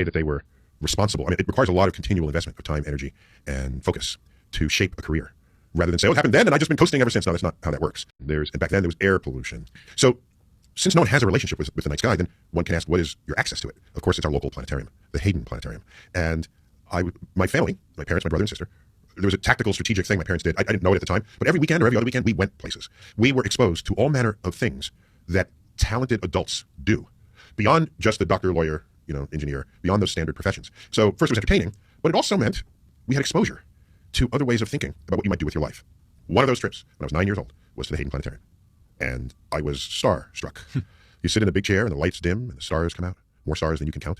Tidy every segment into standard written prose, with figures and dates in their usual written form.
that they were responsible. I mean, it requires a lot of continual investment of time, energy, and focus to shape a career, rather than say, "Oh, it happened then, and I've just been coasting ever since." No, that's not how that works. And back then there was air pollution. So, since no one has a relationship with the night sky, then one can ask, what is your access to it? Of course, it's our local planetarium, the Hayden Planetarium. And my family, my parents, my brother and sister, there was a tactical, strategic thing my parents did. I didn't know it at the time, but every weekend or every other weekend, we went places. We were exposed to all manner of things that talented adults do, beyond just the doctor, lawyer, engineer, beyond those standard professions. So first it was entertaining, but it also meant we had exposure to other ways of thinking about what you might do with your life. One of those trips, when I was 9 years old, was to the Hayden Planetarium. And I was star-struck. You sit in a big chair and the lights dim and the stars come out, more stars than you can count.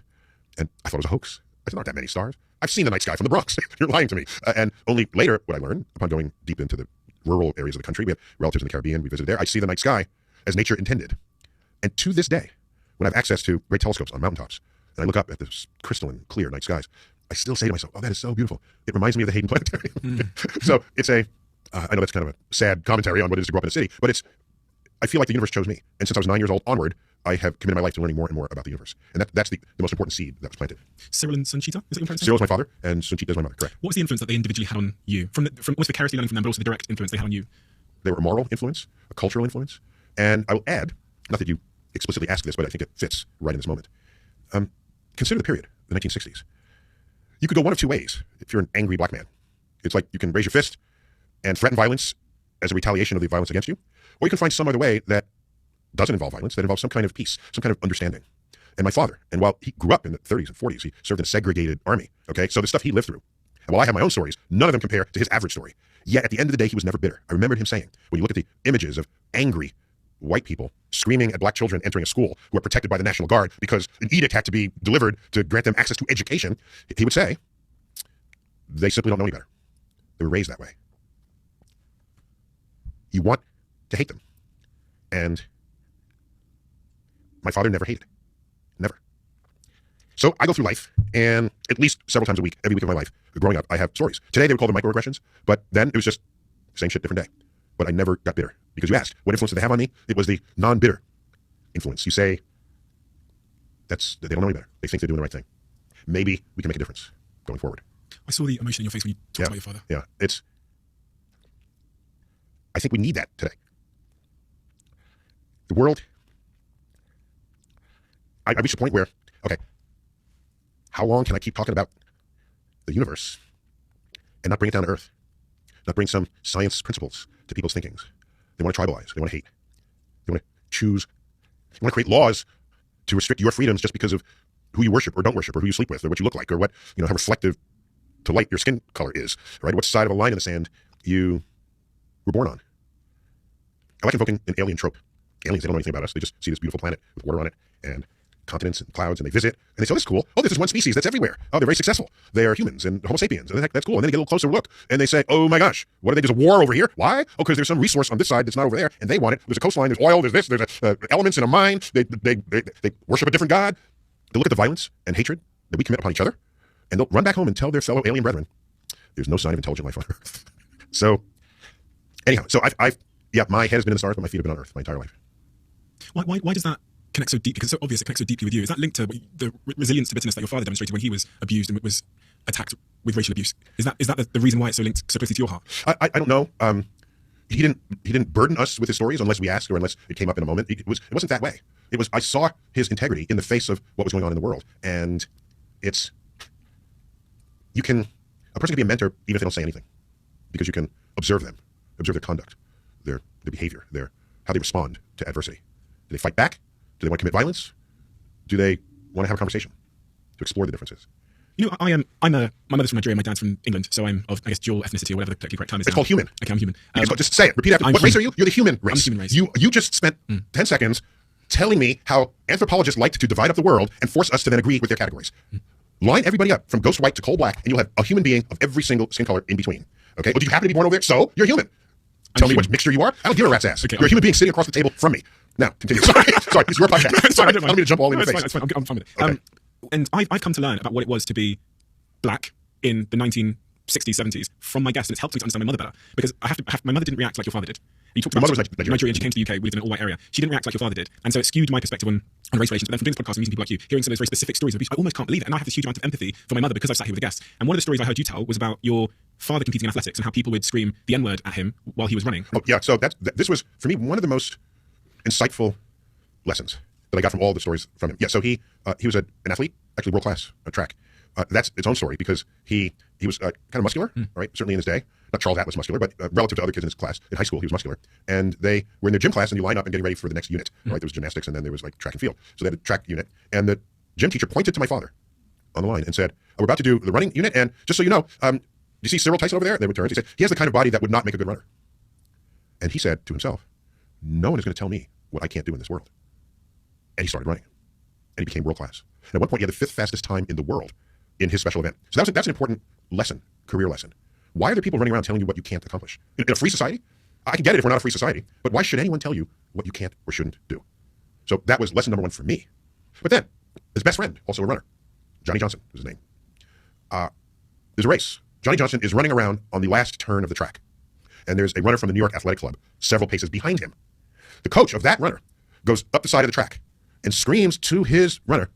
And I thought it was a hoax. I said, there aren't that many stars. I've seen the night sky from the Bronx. You're lying to me. And only later would I learn, upon going deep into the rural areas of the country, we have relatives in the Caribbean, we visited there, I see the night sky as nature intended. And to this day, when I have access to great telescopes on mountaintops, and I look up at this crystalline, clear night skies, I still say to myself, oh, that is so beautiful. It reminds me of the Hayden Planetarium. So it's I know that's kind of a sad commentary on what it is to grow up in a city, but I feel like the universe chose me. And since I was 9 years old onward, I have committed my life to learning more and more about the universe. And that's the most important seed that was planted. Cyril and Sunchita? Is that your parents? Cyril is my father, and Sunchita is my mother, correct. What was the influence that they individually had on you? From almost vicariously learning from them, but also the direct influence they had on you? They were a moral influence, a cultural influence. And I will add, not that you explicitly ask this, but I think it fits right in this moment. Consider the period, the 1960s. You could go one of two ways if you're an angry black man. It's like you can raise your fist and threaten violence as a retaliation of the violence against you, or you can find some other way that doesn't involve violence, that involves some kind of peace, some kind of understanding. And my father, and while he grew up in the 30s and 40s, he served in a segregated army, okay? So the stuff he lived through, and while I have my own stories, none of them compare to his average story. Yet at the end of the day, he was never bitter. I remembered him saying, when you look at the images of angry white people screaming at black children entering a school who are protected by the National Guard because an edict had to be delivered to grant them access to education, he would say, they simply don't know any better. They were raised that way. You want to hate them. And my father never hated. Never. So I go through life, and at least several times a week, every week of my life, growing up, I have stories. Today they would call them microaggressions, but then it was just same shit, different day. But I never got bitter. Because you asked, what influence did they have on me? It was the non-bitter influence. You say, they don't know any better. They think they're doing the right thing. Maybe we can make a difference going forward. I saw the emotion in your face when you talked about your father. Yeah, I think we need that today. The world, I reached a point where, okay, how long can I keep talking about the universe and not bring it down to earth? Not bring some science principles to people's thinkings. They want to tribalize. They want to hate. They want to choose. They want to create laws to restrict your freedoms just because of who you worship or don't worship or who you sleep with or what you look like or what, how reflective to light your skin color is, right? What side of a line in the sand you were born on. I like invoking an alien trope. Aliens, they don't know anything about us. They just see this beautiful planet with water on it and continents and clouds, and they visit, and they say, oh, this is cool. Oh, this is one species that's everywhere. Oh, they're very successful. They are humans and Homo sapiens. And that's cool. And then they get a little closer look, and they say, oh my gosh, what are they? There's a war over here. Why? Oh, because there's some resource on this side that's not over there, and they want it. There's a coastline, there's oil, there's this, there's elements in a mine. They worship a different god. They look at the violence and hatred that we commit upon each other, and they'll run back home and tell their fellow alien brethren, there's no sign of intelligent life on Earth. So, anyhow, my head has been in the stars, but my feet have been on Earth my entire life. Why does that connect so deep? Because it's so obvious it connects so deeply with you. Is that linked to the resilience to bitterness that your father demonstrated when he was abused and was attacked with racial abuse? Is that the reason why it's so linked so closely to your heart? I don't know. He didn't burden us with his stories unless we asked or unless it came up in a moment. It wasn't that way. It was, I saw his integrity in the face of what was going on in the world. And a person can be a mentor even if they don't say anything, because you can observe them, observe their conduct, their behavior, how they respond to adversity. Do they fight back? Do they want to commit violence? Do they want to have a conversation to explore the differences? My mother's from Nigeria, my dad's from England, so I'm of, I guess, dual ethnicity or whatever the politically correct term is. It's called human. Okay, I'm human. Just say it. Repeat after me. What race are you? You're the human race. I'm the human race. You just spent 10 seconds telling me how anthropologists like to divide up the world and force us to then agree with their categories. Line everybody up from ghost white to coal black, and you'll have a human being of every single skin color in between. Okay? But you happen to be born over there, so you're human. Tell me which mixture you are. I don't give a rat's ass. Okay, you're a human being sitting across the table from me. Now, continue. Sorry, it's your podcast. Sorry, I don't mean to jump all in your face. It's fine. I'm fine with it. Okay. And I've come to learn about what it was to be black in the 1960s, 70s from my guests, and it's helped me to understand my mother better. Because my mother didn't react like your father did. You talked My about mother was Nigerian. She came to the UK, we lived in an all-white area. She didn't react like your father did. And so it skewed my perspective on race relations. But then from doing this podcast and meeting people like you, hearing some of those very specific stories of abuse, I almost can't believe it. And I have this huge amount of empathy for my mother because I've sat here with a guest. And one of the stories I heard you tell was about your father competing in athletics and how people would scream the N-word at him while he was running. Oh, yeah. So this was, for me, one of the most insightful lessons that I got from all the stories from him. Yeah, so he was an athlete, actually world class at track. That's its own story because he was kind of muscular, right? Certainly in his day. Not Charles Atlas muscular, but relative to other kids in his class. In high school, he was muscular. And they were in their gym class, and you line up and getting ready for the next unit, right? There was gymnastics, and then there was like track and field. So they had a track unit. And the gym teacher pointed to my father on the line and said, we're about to do the running unit, and just so you know, do you see Cyril Tyson over there? They would turn. He said, he has the kind of body that would not make a good runner. And he said to himself, no one is going to tell me what I can't do in this world. And he started running. And he became world class. And at one point, he had the 5th fastest time in the world in his special event. So that's an important lesson, career lesson. Why are there people running around telling you what you can't accomplish? In a free society, I can get it if we're not a free society, but why should anyone tell you what you can't or shouldn't do? So that was lesson number 1 for me. But then, his best friend, also a runner, Johnny Johnson was his name. There's a race. Johnny Johnson is running around on the last turn of the track. And there's a runner from the New York Athletic Club several paces behind him. The coach of that runner goes up the side of the track and screams to his runner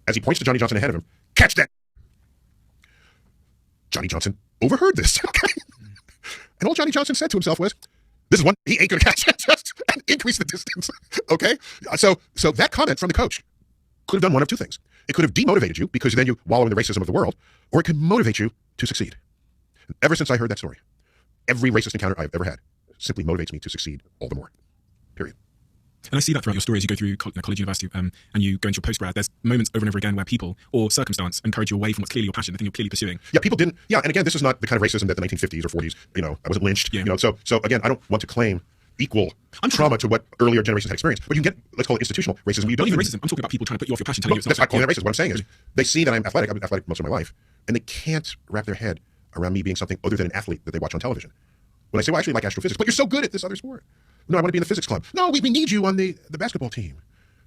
as he points to Johnny Johnson ahead of him, catch that. Johnny Johnson overheard this. Okay? And all Johnny Johnson said to himself was, this is one he ain't going to catch. Just increase the distance. Okay? So that comment from the coach could have done one of two things. It could have demotivated you because then you wallow in the racism of the world, or it could motivate you to succeed. And ever since I heard that story, every racist encounter I've ever had simply motivates me to succeed all the more. Period. And I see that throughout your story as you go through college, university, and you go into your postgrad. There's moments over and over again where people or circumstance encourage you away from what's clearly your passion, the thing you're clearly pursuing. Yeah, people didn't. Yeah, and again, this is not the kind of racism that the 1950s or 40s. I wasn't lynched. Yeah. So again, I don't want to claim equal trauma to what earlier generations had experienced. But you can get, let's call it institutional racism. You don't even racism. I'm talking about people trying to put you off your passion, telling you it's that's not calling it racism. What I'm saying is, they see that I'm athletic. I've been athletic most of my life, and they can't wrap their head around me being something other than an athlete that they watch on television. When I say, well, I actually like astrophysics, but you're so good at this other sport. No, I want to be in the physics club. No, we need you on the basketball team.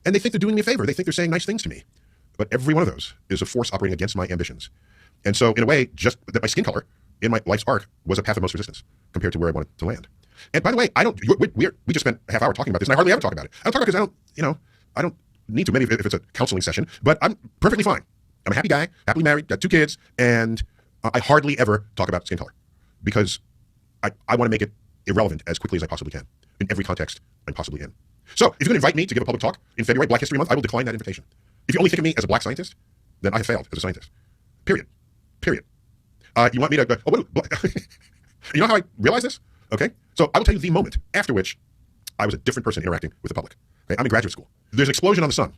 And they think they're doing me a favor. They think they're saying nice things to me. But every one of those is a force operating against my ambitions. And so, in a way, just that my skin color in my life's arc was a path of most resistance compared to where I wanted to land. And by the way, we just spent a half hour talking about this, and I hardly ever talk about it. I don't talk about it because I don't need to, maybe if it's a counseling session, but I'm perfectly fine. I'm a happy guy, happily married, got 2 kids, and I hardly ever talk about skin color because I want to make it irrelevant as quickly as I possibly can in every context I'm possibly in. So if you're going to invite me to give a public talk in February, Black History Month, I will decline that invitation. If you only think of me as a black scientist, then I have failed as a scientist. Period. You want me to go, you know how I realized this? Okay. So I will tell you the moment after which I was a different person interacting with the public. Okay? I'm in graduate school. There's an explosion on the sun.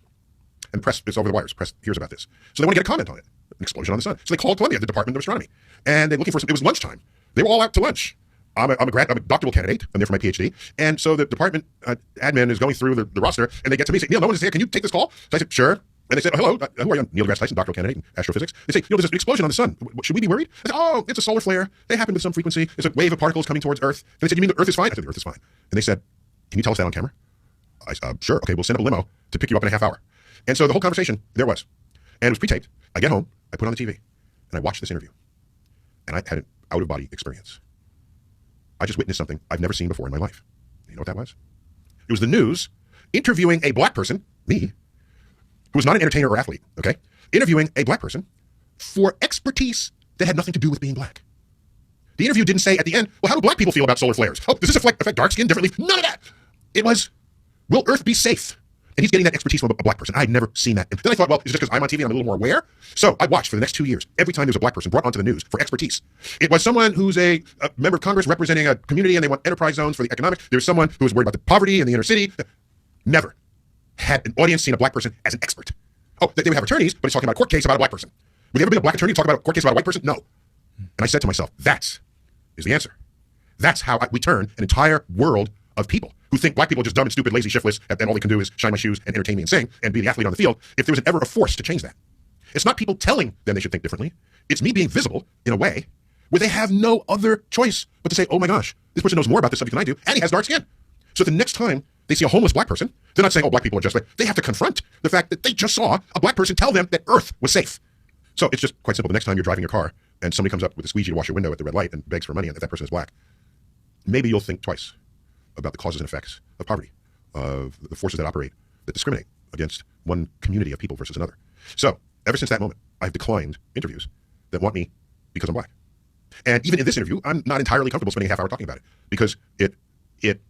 And the press, it's over the wires. Press hears about this. So they want to get a comment on it. An explosion on the sun. So they called Columbia, the Department of Astronomy. And they're looking for it was lunchtime. They were all out to lunch. I'm a doctoral candidate. I'm there for my PhD. And so the department admin is going through the roster, and they get to me and say, Neil, no one is here. Can you take this call? So I said, sure. And they said, hello, who are you? Neil deGrasse Tyson, doctoral candidate in astrophysics. They say, there's an explosion on the sun. Should we be worried? I said, oh, it's a solar flare. They happen with some frequency. It's a wave of particles coming towards Earth. And they said, you mean the Earth is fine? I said, the Earth is fine. And they said, can you tell us that on camera? I said, sure. Okay, we'll send up a limo to pick you up in a half hour. And so the whole conversation, there was. And it was pre-taped. I get home, I put it on the TV, and I watched this interview. And I had an out-of-body experience. I just witnessed something I've never seen before in my life. You know what that was? It was the news interviewing a black person, me, who was not an entertainer or athlete, okay? Interviewing a black person for expertise that had nothing to do with being black. The interview didn't say at the end, well, how do black people feel about solar flares? Oh, does this affect dark skin differently? None of that. It was, will Earth be safe? And he's getting that expertise from a black person. I had never seen that. And then I thought, well, is it just because I'm on TV and I'm a little more aware? So I watched for the next 2 years. Every time there was a black person brought onto the news for expertise. It was someone who's a member of Congress representing a community and they want enterprise zones for the economic. There's someone who was worried about the poverty in the inner city. Never had an audience seen a black person as an expert. Oh, they would have attorneys, but he's talking about a court case about a black person. Would there ever been a black attorney talk about a court case about a white person? No. And I said to myself, that is the answer. That's how we turn an entire world of people who think black people are just dumb and stupid, lazy, shiftless, and all they can do is shine my shoes and entertain me and sing and be the athlete on the field. If there was ever a force to change that, it's not people telling them they should think differently. It's me being visible in a way where they have no other choice but to say, oh my gosh, this person knows more about this subject than I do, and he has dark skin. So the next time they see a homeless black person, they're not saying, oh, black people are just, they have to confront the fact that they just saw a black person tell them that Earth was safe. So it's just quite simple. The next time you're driving your car and somebody comes up with a squeegee to wash your window at the red light and begs for money, and if that person is black, maybe you'll think twice about the causes and effects of poverty, of the forces that operate, that discriminate against one community of people versus another. So ever since that moment, I've declined interviews that want me because I'm black. And even in this interview, I'm not entirely comfortable spending a half hour talking about it because it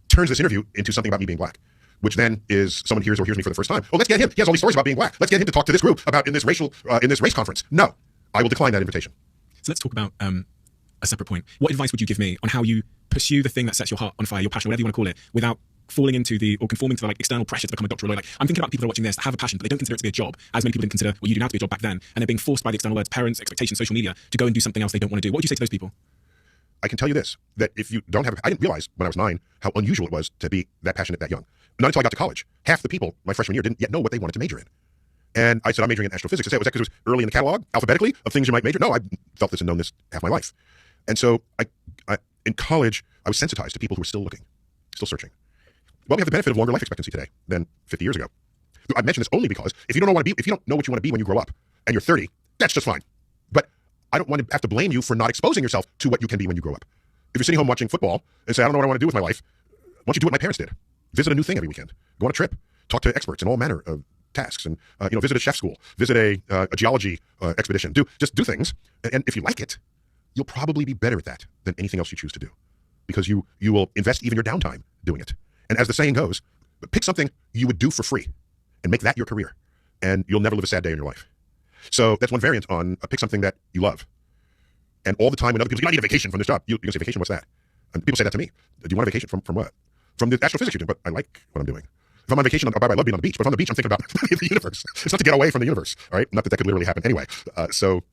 turns this interview into something about me being black, which then is someone hears me for the first time. Oh, let's get him. He has all these stories about being black. Let's get him to talk to this group about in this race conference. No, I will decline that invitation. So let's talk about a separate point. What advice would you give me on how you pursue the thing that sets your heart on fire, your passion, whatever you want to call it, without falling into or conforming to the external pressure to become a doctor or lawyer? Like, I'm thinking about people that are watching this that have a passion, but they don't consider it to be a job, as many people didn't consider what you do now to be a job back then, and they're being forced by the external world's parents, expectations, social media to go and do something else they don't want to do. What would you say to those people? I can tell you this, that if you don't have, I didn't realize when I was 9 how unusual it was to be that passionate that young. Not until I got to college. Half the people my freshman year didn't yet know what they wanted to major in. And I said, I'm majoring in astrophysics. I said, was that because it was early in the catalog, alphabetically, of things you might major? No, I felt this and known this half my life. And so in college, I was sensitized to people who were still looking, still searching. Well, we have the benefit of longer life expectancy today than 50 years ago. I mention this only because if you don't know what you want to be when you grow up and you're 30, that's just fine. But I don't want to have to blame you for not exposing yourself to what you can be when you grow up. If you're sitting home watching football and say, I don't know what I want to do with my life, why don't you do what my parents did? Visit a new thing every weekend. Go on a trip. Talk to experts in all manner of tasks, and visit a chef school, visit a geology expedition. Do things, and if you like it, you'll probably be better at that than anything else you choose to do, because you will invest even your downtime doing it. And as the saying goes, pick something you would do for free and make that your career, and you'll never live a sad day in your life. So that's one variant on pick something that you love. And all the time when other people say, I need a vacation from this job, you say, vacation, what's that? And people say that to me. Do you want a vacation from what? From the astrophysics you're doing, but I like what I'm doing. If I'm on vacation, I love being on the beach, but if I'm on the beach, I'm thinking about the universe. It's not to get away from the universe, all right? Not that could literally happen anyway. So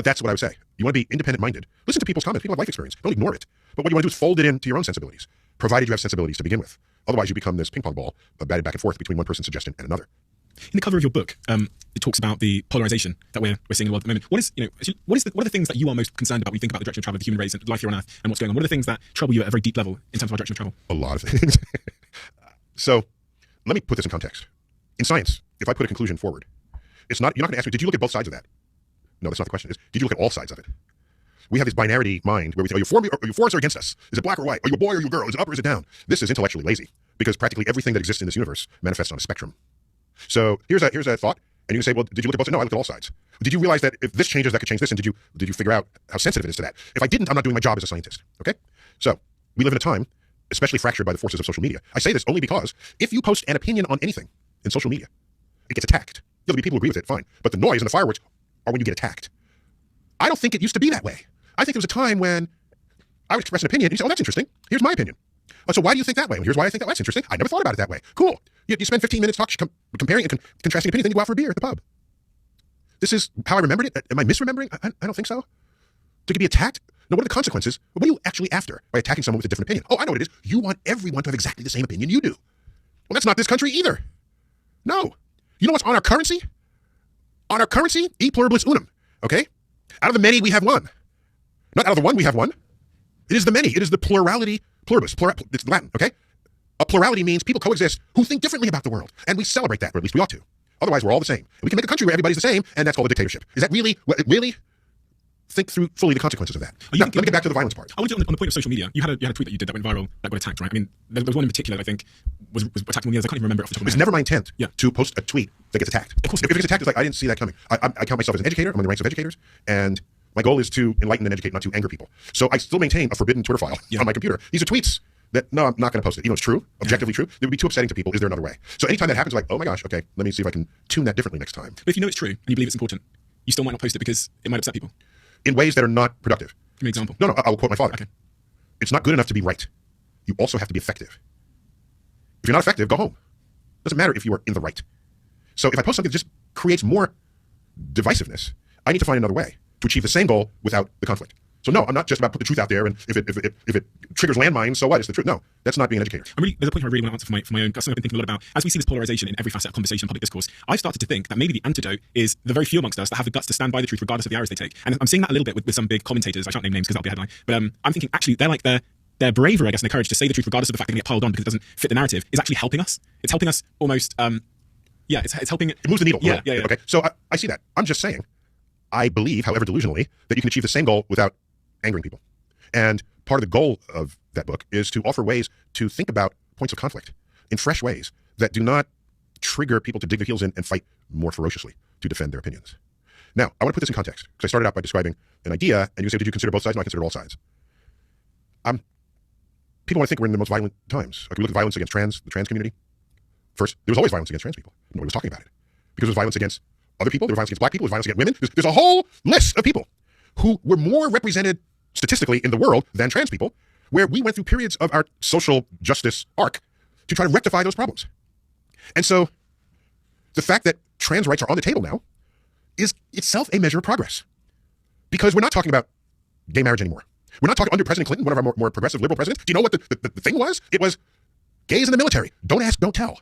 that's what I would say. You want to be independent-minded. Listen to people's comments. People have life experience. Don't ignore it. But what you want to do is fold it into your own sensibilities, provided you have sensibilities to begin with. Otherwise, you become this ping-pong ball batted back and forth between one person's suggestion and another. In the cover of your book, it talks about the polarization that we're seeing in the world at the moment. What are the things that you are most concerned about when you think about the direction of travel of the human race and life here on Earth and what's going on? What are the things that trouble you at a very deep level in terms of our direction of travel? A lot of things. So let me put this in context. In science, if I put a conclusion forward, you're not going to ask me, did you look at both sides of that? No, that's not the question. Did you look at all sides of it? We have this binarity mind where we say, are you for us or against us? Is it black or white? Are you a boy or are you a girl? Is it up or is it down? This is intellectually lazy, because practically everything that exists in this universe manifests on a spectrum. So here's a thought, and you can say, well, did you look at both sides? No, I looked at all sides. Did you realize that if this changes, that could change this? And did you figure out how sensitive it is to that? If I didn't, I'm not doing my job as a scientist. Okay? So we live in a time, especially fractured by the forces of social media. I say this only because if you post an opinion on anything in social media, it gets attacked. There'll be people who agree with it, fine. But the noise and the fireworks are when you get attacked. I don't think it used to be that way. I think there was a time when I would express an opinion, and you say, oh, that's interesting. Here's my opinion. So why do you think that way? Well, here's why I think that. That's interesting. I never thought about it that way. Cool. You spend 15 minutes comparing and contrasting opinions, then you go out for a beer at the pub. This is how I remembered it. Am I misremembering? I don't think so. To be attacked? No, what are the consequences? What are you actually after by attacking someone with a different opinion? Oh, I know what it is. You want everyone to have exactly the same opinion you do. Well, that's not this country either. No. You know what's on our currency? On our currency, e pluribus unum. Okay? Out of the many, we have one. Not out of the one, we have one. It is the many. It is the plurality. Pluribus. It's Latin, okay? A plurality means people coexist who think differently about the world. And we celebrate that, or at least we ought to. Otherwise, we're all the same. And we can make a country where everybody's the same, and that's called a dictatorship. Is that really? Think through fully the consequences of that. Now, let me get back to the violence part. I want to on the point of social media. You had a tweet that you did that went viral that got attacked, right? I mean, there was one in particular that I think was attacking one of the others. I can't even remember it off the top of my head. It's never my intent to post a tweet that gets attacked. Of course, if it gets attacked, it's like, I didn't see that coming. I count myself as an educator. I'm in the ranks of educators, and my goal is to enlighten and educate, not to anger people. So I still maintain a forbidden Twitter file on my computer. These are tweets that, no, I'm not going to post it. It's true, objectively true. It would be too upsetting to people. Is there another way? So anytime that happens, like, oh my gosh, okay, let me see if I can tune that differently next time. But if you know it's true and you believe it's important, you still might not post it because it might upset people. In ways that are not productive. Give me an example. No, I will quote my father. Okay. It's not good enough to be right. You also have to be effective. If you're not effective, go home. Doesn't matter if you are in the right. So if I post something that just creates more divisiveness, I need to find another way to achieve the same goal without the conflict. So no, I'm not just about put the truth out there, and if it triggers landmines, so what? It's the truth. No, that's not being an educator. There's a point I really want to answer for my own. That's something I've been thinking a lot about. As we see this polarization in every facet of conversation, public discourse, I've started to think that maybe the antidote is the very few amongst us that have the guts to stand by the truth regardless of the arrows they take. And I'm seeing that a little bit with some big commentators. I shan't name names because that'll be a headline. But I'm thinking actually they're like their bravery, I guess, and their courage to say the truth regardless of the fact that they get piled on because it doesn't fit the narrative is actually helping us. It's helping us almost. It's helping. It moves the needle. Yeah. Okay, so I see that. I'm just saying, I believe, however delusionally, that you can achieve the same goal without angering people. And part of the goal of that book is to offer ways to think about points of conflict in fresh ways that do not trigger people to dig their heels in and fight more ferociously to defend their opinions. Now, I want to put this in context because I started out by describing an idea, and you say, did you consider both sides? No, I considered all sides. People want to think we're in the most violent times. Like we look at violence against the trans community. First, there was always violence against trans people. Nobody was talking about it. Because there was violence against other people, there was violence against black people, there was violence against women. There's a whole list of people who were more represented statistically in the world than trans people, where we went through periods of our social justice arc to try to rectify those problems. And so the fact that trans rights are on the table now is itself a measure of progress. Because we're not talking about gay marriage anymore. We're not talking under President Clinton, one of our more progressive liberal presidents. Do you know what the thing was? It was gays in the military. Don't ask, don't tell.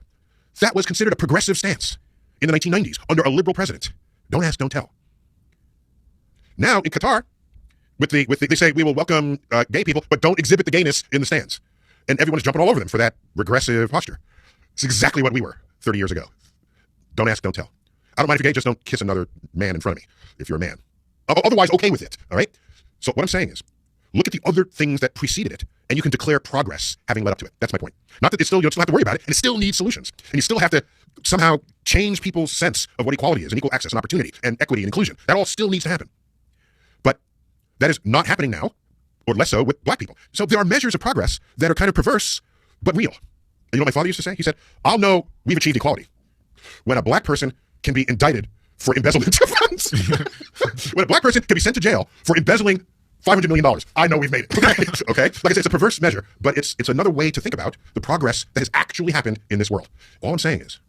That was considered a progressive stance in the 1990s under a liberal president. Don't ask, don't tell. Now in Qatar, they say we will welcome gay people, but don't exhibit the gayness in the stands. And everyone is jumping all over them for that regressive posture. It's exactly what we were 30 years ago. Don't ask, don't tell. I don't mind if you're gay, just don't kiss another man in front of me if you're a man. Otherwise, okay with it, all right? So what I'm saying is, look at the other things that preceded it, and you can declare progress having led up to it. That's my point. Not that you still have to worry about it, and it still needs solutions. And you still have to somehow change people's sense of what equality is, and equal access, and opportunity, and equity, and inclusion. That all still needs to happen. But that is not happening now, or less so with black people. So there are measures of progress that are kind of perverse, but real. And you know what my father used to say? He said, I'll know we've achieved equality when a black person can be indicted for embezzlement of funds. When a black person can be sent to jail for embezzling $500 million. I know we've made it. Okay? Like I said, it's a perverse measure, but it's another way to think about the progress that has actually happened in this world. All I'm saying is,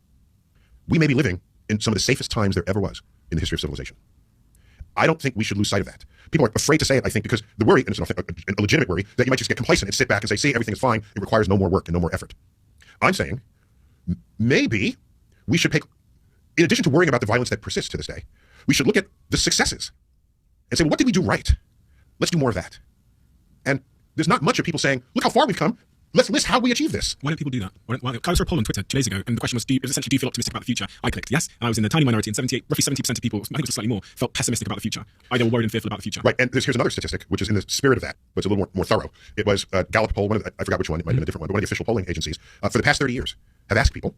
we may be living in some of the safest times there ever was in the history of civilization. I don't think we should lose sight of that. People are afraid to say it, I think, because the worry, and it's a legitimate worry, that you might just get complacent and sit back and say, see, everything is fine. It requires no more work and no more effort. I'm saying, maybe we should take, in addition to worrying about the violence that persists to this day, we should look at the successes and say, well, what did we do right? Let's do more of that. And there's not much of people saying, look how far we've come. Let's list how we achieve this. Why don't people do that? I saw a poll on Twitter 2 days ago, and the question was, essentially, do you feel optimistic about the future? I clicked yes, and I was in the tiny minority, and roughly 70% of people, I think it was slightly more, felt pessimistic about the future. Either worried and fearful about the future. Right, and here's another statistic, which is in the spirit of that, but it's a little more thorough. It was a Gallup poll, I forgot which one, it might have been a different one, but one of the official polling agencies, for the past 30 years, have asked people,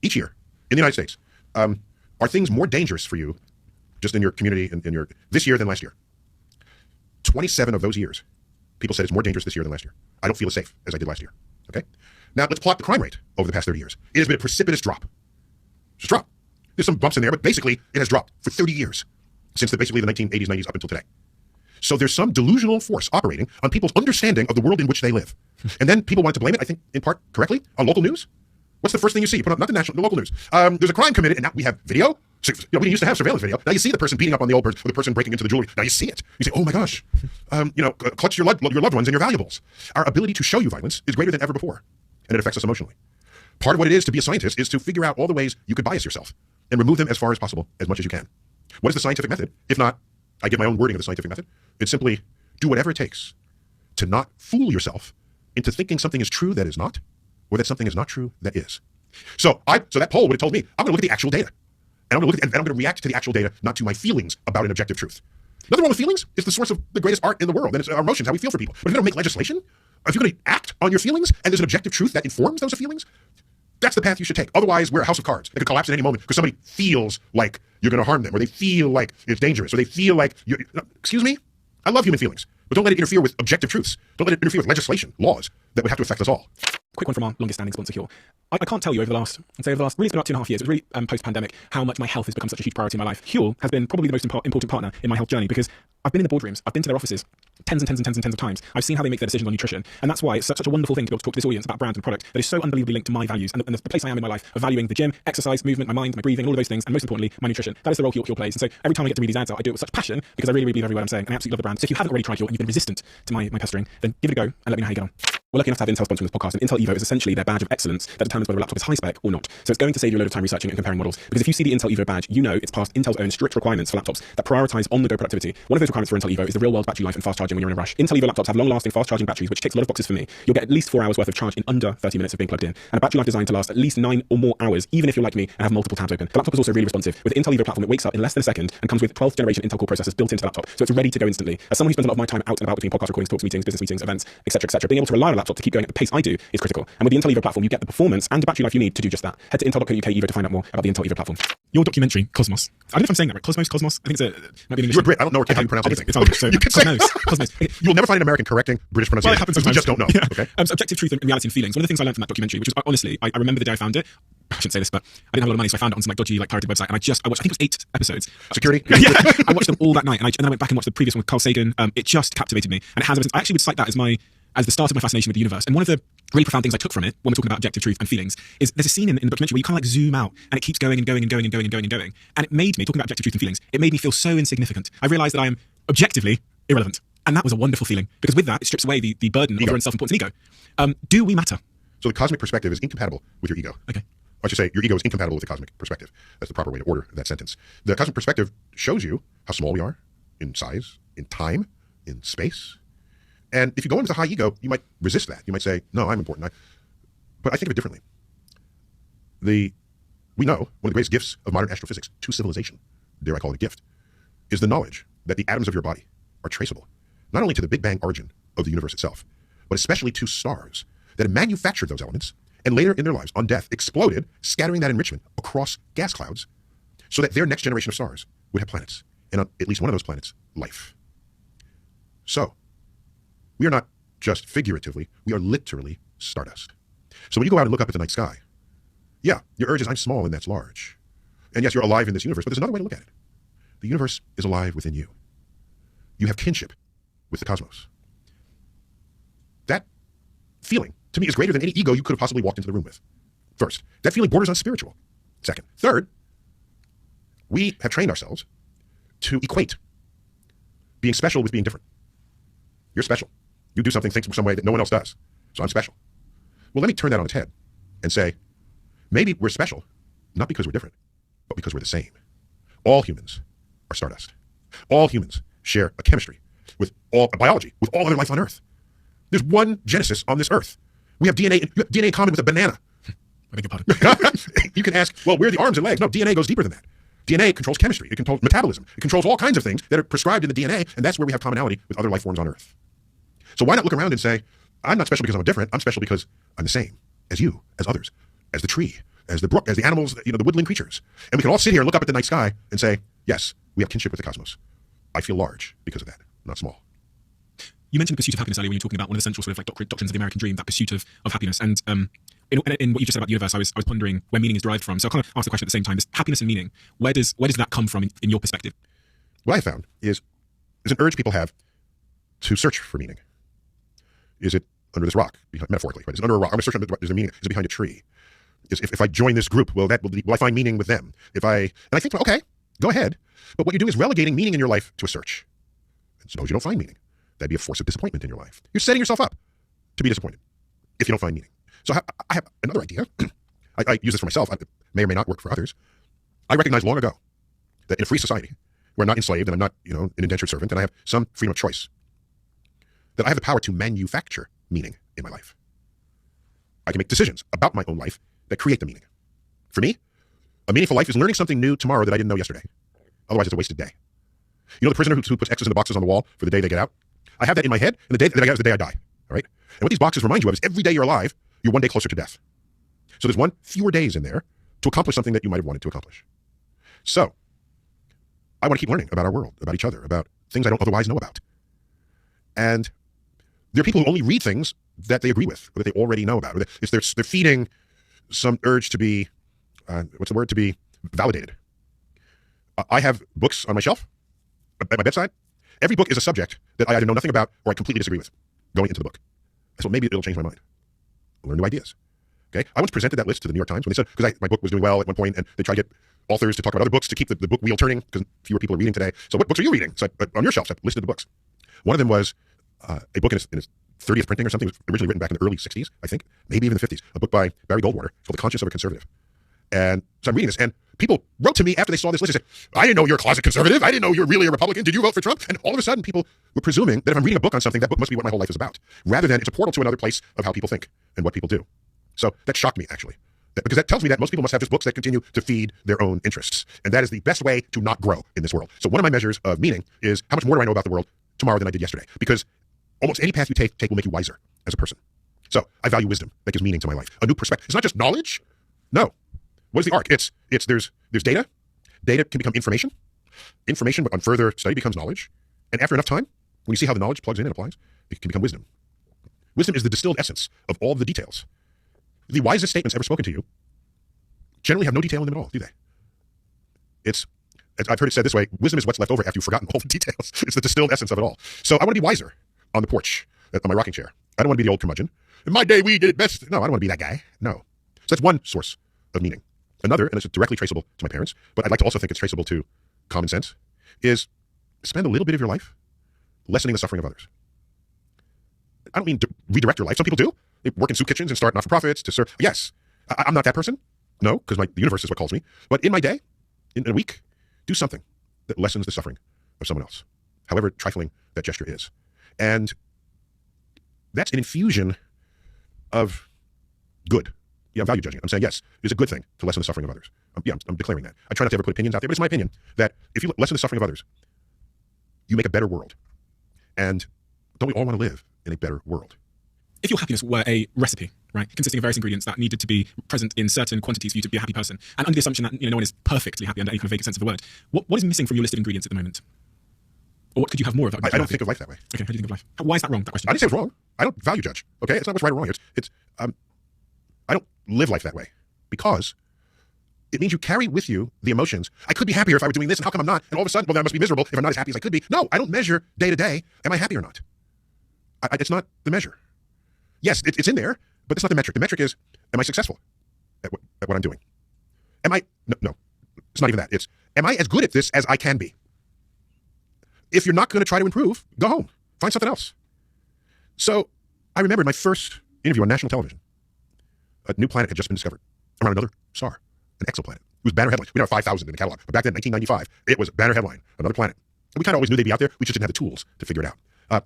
each year, in the United States, are things more dangerous for you, just in your community, this year than last year? 27 of those years, people said it's more dangerous this year than last year. I don't feel as safe as I did last year. Okay? Now, let's plot the crime rate over the past 30 years. It has been a precipitous drop. It's a drop. There's some bumps in there, but basically, it has dropped for 30 years, since basically the 1980s, 90s, up until today. So there's some delusional force operating on people's understanding of the world in which they live. And then people want to blame it, I think, in part correctly, on local news. What's the first thing you see? You put up, not the local news. There's a crime committed, and now we have video. So, we didn't used to have surveillance video. Now you see the person beating up on the old person, or the person breaking into the jewelry. Now you see it. You say, oh my gosh. Clutch your loved ones and your valuables. Our ability to show you violence is greater than ever before, and it affects us emotionally. Part of what it is to be a scientist is to figure out all the ways you could bias yourself and remove them as far as possible, as much as you can. What is the scientific method? If not, I give my own wording of the scientific method. It's simply do whatever it takes to not fool yourself into thinking something is true that is not, or that something is not true that is. So that poll would have told me, I'm going to look at the actual data. And I'm going to react to the actual data, not to my feelings about an objective truth. Nothing wrong with feelings. It's the source of the greatest art in the world. And it's our emotions, how we feel for people. But if you're going to make legislation, if you're going to act on your feelings, and there's an objective truth that informs those feelings, that's the path you should take. Otherwise, we're a house of cards. It could collapse at any moment because somebody feels like you're going to harm them, or they feel like it's dangerous, or they feel like you're... Excuse me? I love human feelings, but don't let it interfere with objective truths. Don't let it interfere with legislation, laws that would have to affect us all. Quick one from our longest standing sponsor, Cure. I can't tell you over the last, really it's been about 2.5 years, it was really post-pandemic, how much my health has become such a huge priority in my life. Huel has been probably the most important partner in my health journey because I've been in the boardrooms, I've been to their offices tens of times. I've seen how they make their decisions on nutrition, and that's why it's such a wonderful thing to be able to talk to this audience about brand and product that is so unbelievably linked to my values and the place I am in my life of valuing the gym, exercise, movement, my mind, my breathing, all of those things, and most importantly, my nutrition. That is the role Huel plays. And so every time I get to read these ads out, I do it with such passion because I really believe every word I'm saying, and I absolutely love the brand. So if you haven't already tried Huel and you've been resistant to my pestering, then give it a go and let me know how you get on. We're lucky enough to have Intel sponsoring this podcast, and Intel Evo is essentially their badge of excellence that determines whether a laptop is high spec or not. So it's going to save you a load of time researching and comparing models, because if you see the Intel Evo badge, you know it's past Intel's own strict requirements for laptops that prioritize on-the-go productivity. One of those requirements for Intel Evo is the real-world battery life and fast charging when you're in a rush. Intel Evo laptops have long-lasting fast-charging batteries, which ticks a lot of boxes for me. You'll get at least 4 hours worth of charge in under 30 minutes of being plugged in, and a battery life designed to last at least 9 or more hours, even if you're like me and have multiple tabs open. The laptop is also really responsive. With the Intel Evo platform, it wakes up in less than a second and comes with 12th generation Intel Core processors built into the laptop, so it's ready to go instantly. As someone who spends a lot of my time out and about between podcast recordings, talks, meetings, business meetings, events, etc., being able to rely on a laptop to keep going at the pace I do is critical. And with the Intel Evo platform, you get the performance and the battery life you need to do just that. Head to intel.co.uk Evo to find out more about the Intel Evo platform. Your documentary, Cosmos. I don't know if I'm saying that right. Cosmos? I think might be an English. You're Brit. I don't know how you pronounce anything. It's Irish, so You can say- Cosmos. You will never find an American correcting British Well, it pronunciation happens because we sometimes. just don't know. Yeah. Okay. So objective truth and reality and feelings. One of the things I learned from that documentary, which was honestly, I remember the day I found it. I shouldn't say this, but I didn't have a lot of money, so I found it on some dodgy pirated website, and I watched. I think it was 8 episodes. Security. Yeah, I watched them all that night, and then I went back and watched the previous one with Carl Sagan. It just captivated me, and it has ever since. I actually would cite that as the start of my fascination with the universe. And one of the really profound things I took from it, when we're talking about objective truth and feelings, is there's a scene in the documentary where you kind of zoom out, and it keeps going and going and going and going and going and going. And it made me, talking about objective truth and feelings, it made me feel so insignificant. I realised that I am objectively irrelevant, and that was a wonderful feeling, because with that, it strips away the burden of your own self-importance and ego. Do we matter? So the cosmic perspective is incompatible with your ego. Okay. I should say your ego is incompatible with the cosmic perspective. That's the proper way to order that sentence. The cosmic perspective shows you how small we are in size, in time, in space. And if you go into the high ego, you might resist that. You might say, no, I'm important. But I think of it differently. We know one of the greatest gifts of modern astrophysics to civilization, dare I call it a gift, is the knowledge that the atoms of your body are traceable, not only to the Big Bang origin of the universe itself, but especially to stars that have manufactured those elements and later in their lives, on death, exploded, scattering that enrichment across gas clouds so that their next generation of stars would have planets, and on at least one of those planets, life. So, we are not just figuratively, we are literally stardust. So when you go out and look up at the night sky, yeah, your urge is, I'm small and that's large. And yes, you're alive in this universe, but there's another way to look at it. The universe is alive within you. You have kinship with the cosmos. That feeling, to me, is greater than any ego you could have possibly walked into the room with. First, that feeling borders on spiritual. Second. Third, we have trained ourselves to equate being special with being different. You're special. You do something, think some way that no one else does. So I'm special. Well, let me turn that on its head and say, maybe we're special, not because we're different, but because we're the same. All humans are stardust. All humans share a chemistry with a biology, with all other life on Earth. There's one Genesis on this Earth. We have DNA in common with a banana. I beg your pardon. You can ask, well, where are the arms and legs? No, DNA goes deeper than that. DNA controls chemistry. It controls metabolism. It controls all kinds of things that are prescribed in the DNA, and that's where we have commonality with other life forms on Earth. So why not look around and say, I'm not special because I'm different. I'm special because I'm the same as you, as others, as the tree, as the brook, as the animals, the woodland creatures. And we can all sit here and look up at the night sky and say, yes, we have kinship with the cosmos. I feel large because of that, not small. You mentioned the pursuit of happiness earlier when you were talking about one of the central sort of like doctrines of the American dream, that pursuit of happiness. And in what you just said about the universe, I was pondering where meaning is derived from. So I'll kind of ask the question at the same time: is happiness and meaning, where does that come from in your perspective? What I found is there's an urge people have to search for meaning. Is it under this rock, metaphorically, right? Is it under a rock? I'm going to search. Is there meaning? Is it behind a tree? If I join this group, will I find meaning with them? And I think, well, okay, go ahead. But what you do is relegating meaning in your life to a search. And suppose you don't find meaning. That'd be a force of disappointment in your life. You're setting yourself up to be disappointed if you don't find meaning. So I have another idea. I use this for myself. It may or may not work for others. I recognized long ago that in a free society, where I'm not enslaved and I'm not, an indentured servant, and I have some freedom of choice, that I have the power to manufacture meaning in my life. I can make decisions about my own life that create the meaning. For me, a meaningful life is learning something new tomorrow that I didn't know yesterday. Otherwise, it's a wasted day. You know the prisoner who puts X's in the boxes on the wall for the day they get out? I have that in my head, and the day that I get out is the day I die. All right? And what these boxes remind you of is every day you're alive, you're one day closer to death. So there's one fewer days in there to accomplish something that you might have wanted to accomplish. So I want to keep learning about our world, about each other, about things I don't otherwise know about. And there are people who only read things that they agree with, or that they already know about. They're feeding some urge to be, to be validated. I have books on my shelf, at my bedside. Every book is a subject that I either know nothing about or I completely disagree with going into the book. So maybe it'll change my mind. I'll learn new ideas. Okay? I once presented that list to the New York Times when they said, because my book was doing well at one point, and they tried to get authors to talk about other books to keep the book wheel turning, because fewer people are reading today. So what books are you reading? So on your shelf, I listed the books. One of them was a book in its 30th printing or something. It was originally written back in the early 60s, I think, maybe even the 50s. A book by Barry Goldwater called The Conscience of a Conservative. And so I'm reading this, and people wrote to me after they saw this list and said, I didn't know you're a closet conservative. I didn't know you're really a Republican. Did you vote for Trump? And all of a sudden, people were presuming that if I'm reading a book on something, that book must be what my whole life is about, rather than it's a portal to another place of how people think and what people do. So that shocked me, actually, because that tells me that most people must have just books that continue to feed their own interests. And that is the best way to not grow in this world. So one of my measures of meaning is how much more do I know about the world tomorrow than I did yesterday? Because almost any path you take will make you wiser as a person. So I value wisdom. That gives meaning to my life. A new perspective. It's not just knowledge. No. What is the arc? There's data. Data can become information. Information on further study becomes knowledge. And after enough time, when you see how the knowledge plugs in and applies, it can become wisdom. Wisdom is the distilled essence of all the details. The wisest statements ever spoken to you generally have no detail in them at all, do they? I've heard it said this way, wisdom is what's left over after you've forgotten all the details. It's the distilled essence of it all. So I want to be wiser on the porch, on my rocking chair. I don't want to be the old curmudgeon. In my day, we did it best. No, I don't want to be that guy. No. So that's one source of meaning. Another, and it's directly traceable to my parents, but I'd like to also think it's traceable to common sense, is spend a little bit of your life lessening the suffering of others. I don't mean to redirect your life. Some people do. They work in soup kitchens and start not-for-profits to serve. Yes, I'm not that person. No, because the universe is what calls me. But in my day, in a week, do something that lessens the suffering of someone else, however trifling that gesture is. And that's an infusion of good. Yeah, I'm value judging it. I'm saying, yes, it's a good thing to lessen the suffering of others. I'm declaring that. I try not to ever put opinions out there, but it's my opinion that if you lessen the suffering of others, you make a better world. And don't we all want to live in a better world? If your happiness were a recipe, right, consisting of various ingredients that needed to be present in certain quantities for you to be a happy person, and under the assumption that no one is perfectly happy under any kind of vague sense of the word, what is missing from your list of ingredients at the moment? Or what could you have more of? I don't think of life that way. Okay, how do you think of life? Why is that wrong, that question? I didn't say it's wrong. I don't value judge, okay? It's not what's right or wrong. I don't live life that way because it means you carry with you the emotions. I could be happier if I were doing this, and how come I'm not? And all of a sudden, well, then I must be miserable if I'm not as happy as I could be. No, I don't measure day to day, am I happy or not? It's not the measure. Yes, it's in there, but it's not the metric. The metric is, am I successful at what I'm doing? Am I, no, it's not even that. It's, am I as good at this as I can be? If you're not going to try to improve, go home, find something else. So I remembered my first interview on national television. A new planet had just been discovered around another star, an exoplanet. It was banner headline. We now have 5,000 in the catalog. But back then, 1995, it was banner headline, another planet. And we kind of always knew they'd be out there. We just didn't have the tools to figure it out.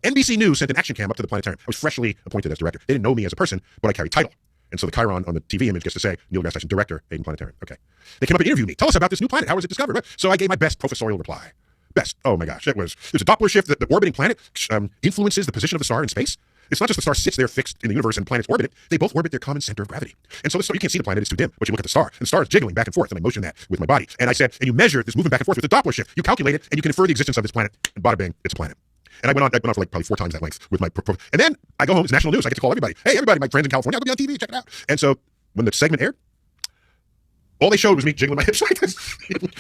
NBC News sent an action cam up to the planetarium. I was freshly appointed as director. They didn't know me as a person, but I carried title. And so the chyron on the TV image gets to say, Neil deGrasse Tyson, director, Hayden Planetarium. Okay. They came up and interviewed me. Tell us about this new planet. How was it discovered? So I gave my best professorial reply. Best. Oh my gosh. There's a Doppler shift that the orbiting planet influences the position of the star in space. It's not just the star sits there fixed in the universe and planets orbit it. They both orbit their common center of gravity. And so the star, you can't see the planet, it's too dim, but you look at the star, and the star is jiggling back and forth, and I motion that with my body. And I said, and you measure this movement back and forth with the Doppler shift. You calculate it, and you can infer the existence of this planet, and bada bing, it's a planet. And I went on for like probably 4 times that length with my, and then I go home, it's national news, I get to call everybody. Hey, everybody, my friends in California, I'll be on TV, check it out. And so when the segment aired, all they showed was me jiggling my hips like this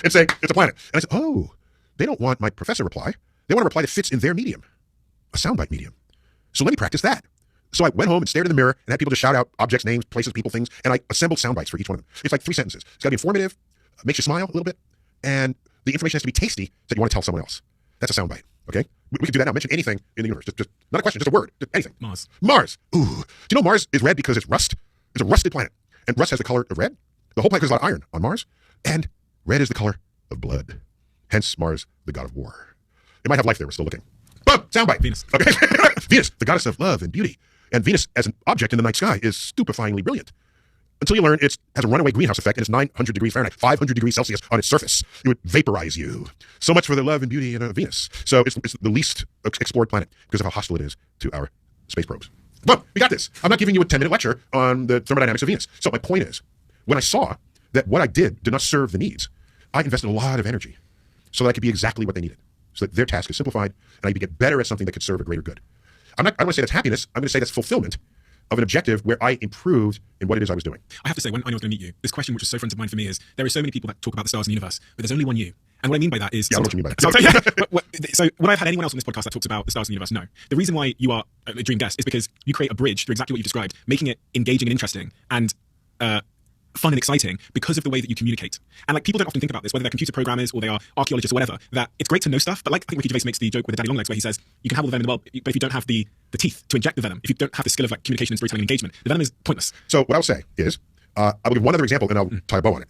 and saying, it's a planet. And I said, oh, they don't want my professor reply. They want a reply that fits in their medium, a soundbite medium. So let me practice that. So I went home and stared in the mirror and had people just shout out objects, names, places, people, things, and I assembled sound bites for each one of them. It's like 3 sentences. It's got to be informative, makes you smile a little bit, and the information has to be tasty so that you want to tell someone else. That's a sound bite, okay? We can do that now. Mention anything in the universe. Just not a question, just a word. Just anything. Mars. Mars. Ooh. Do you know Mars is red because it's rust? It's a rusted planet. And rust has the color of red. The whole planet has a lot of iron on Mars. And red is the color of blood. Hence Mars, the god of war. It might have life there. We're still looking. Boom! Soundbite. Venus. Okay. Venus, the goddess of love and beauty. And Venus, as an object in the night sky, is stupefyingly brilliant. Until you learn it has a runaway greenhouse effect and it's 900 degrees Fahrenheit, 500 degrees Celsius on its surface. It would vaporize you. So much for the love and beauty in Venus. So it's the least explored planet because of how hostile it is to our space probes. But we got this. I'm not giving you a 10-minute lecture on the thermodynamics of Venus. So my point is, when I saw that what I did not serve the needs, I invested a lot of energy so that I could be exactly what they needed. So that their task is simplified and I could get better at something that could serve a greater good. I don't want to say that's happiness. I'm going to say that's fulfillment of an objective where I improved in what it is I was doing. I have to say, when I was going to meet you, this question which is so front of mind for me is, there are so many people that talk about the stars in the universe, but there's only one you. And what I mean by that is... Yeah, I know what you mean by that. So would I have had anyone else on this podcast that talks about the stars in the universe? No. The reason why you are a dream guest is because you create a bridge through exactly what you described, making it engaging and interesting and fun and exciting because of the way that you communicate. And like, people don't often think about this, whether they're computer programmers or they are archaeologists or whatever, that it's great to know stuff, but like, I think Ricky Gervais makes the joke with the daddy long legs where he says, you can have all the venom in the world, but if you don't have the teeth to inject the venom, if you don't have the skill of like communication and storytelling and engagement, the venom is pointless. So what I'll say is, I will give one other example and I'll tie a bow on it.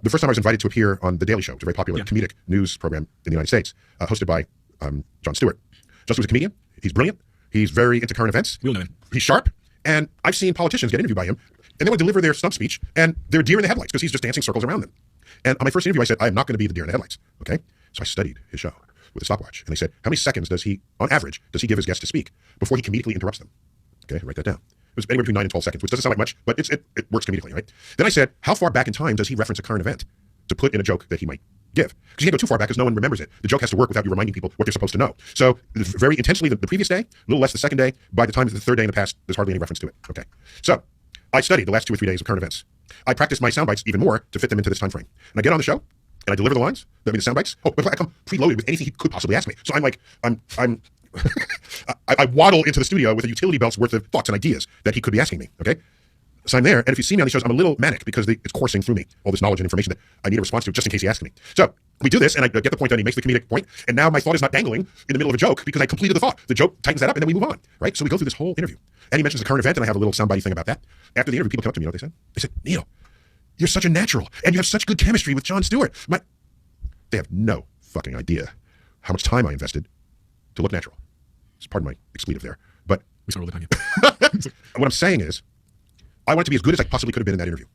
The first time I was invited to appear on The Daily Show, which is a very popular comedic news program in the United States, hosted by Jon Stewart. Jon Stewart's a comedian. He's brilliant. He's very into current events. We all know him. He's sharp. And I've seen politicians get interviewed by him, and they want to deliver their stump speech, and they're deer in the headlights because he's just dancing circles around them. And on my first interview, I said, I am not going to be the deer in the headlights. Okay? So I studied his show with a stopwatch. And they said, how many seconds does he, on average, does he give his guests to speak before he comedically interrupts them? Okay, write that down. was anywhere between 9 and 12 seconds, which doesn't sound like much, but it works comedically, right? Then I said, how far back in time does he reference a current event to put in a joke that he might give? Because you can't go too far back because no one remembers it. The joke has to work without you reminding people what they're supposed to know. So very intentionally the previous day, a little less the second day. By the time it's the third day in the past, there's hardly any reference to it. Okay. So I studied the last 2 or 3 days of current events. I practiced my sound bites even more to fit them into this time frame. And I get on the show and I deliver the lines, the sound bites. Oh, but I come preloaded with anything he could possibly ask me. So I'm like, I waddle into the studio with a utility belt's worth of thoughts and ideas that he could be asking me. Okay. So I'm there, and if you see me on these shows, I'm a little manic because it's coursing through me, all this knowledge and information that I need a response to just in case he asks me. So we do this, and I get the point done. He makes the comedic point, and now my thought is not dangling in the middle of a joke because I completed the thought. The joke tightens that up, and then we move on, right? So we go through this whole interview, and he mentions a current event, and I have a little soundbitey thing about that. After the interview, people come up to me, you know what they said? They said, Neil, you're such a natural, and you have such good chemistry with Jon Stewart. They have no fucking idea how much time I invested to look natural. It's pardon my expletive there, but We saw all the time. Yeah. what I'm saying is, I want it to be as good as I possibly could have been in that interview.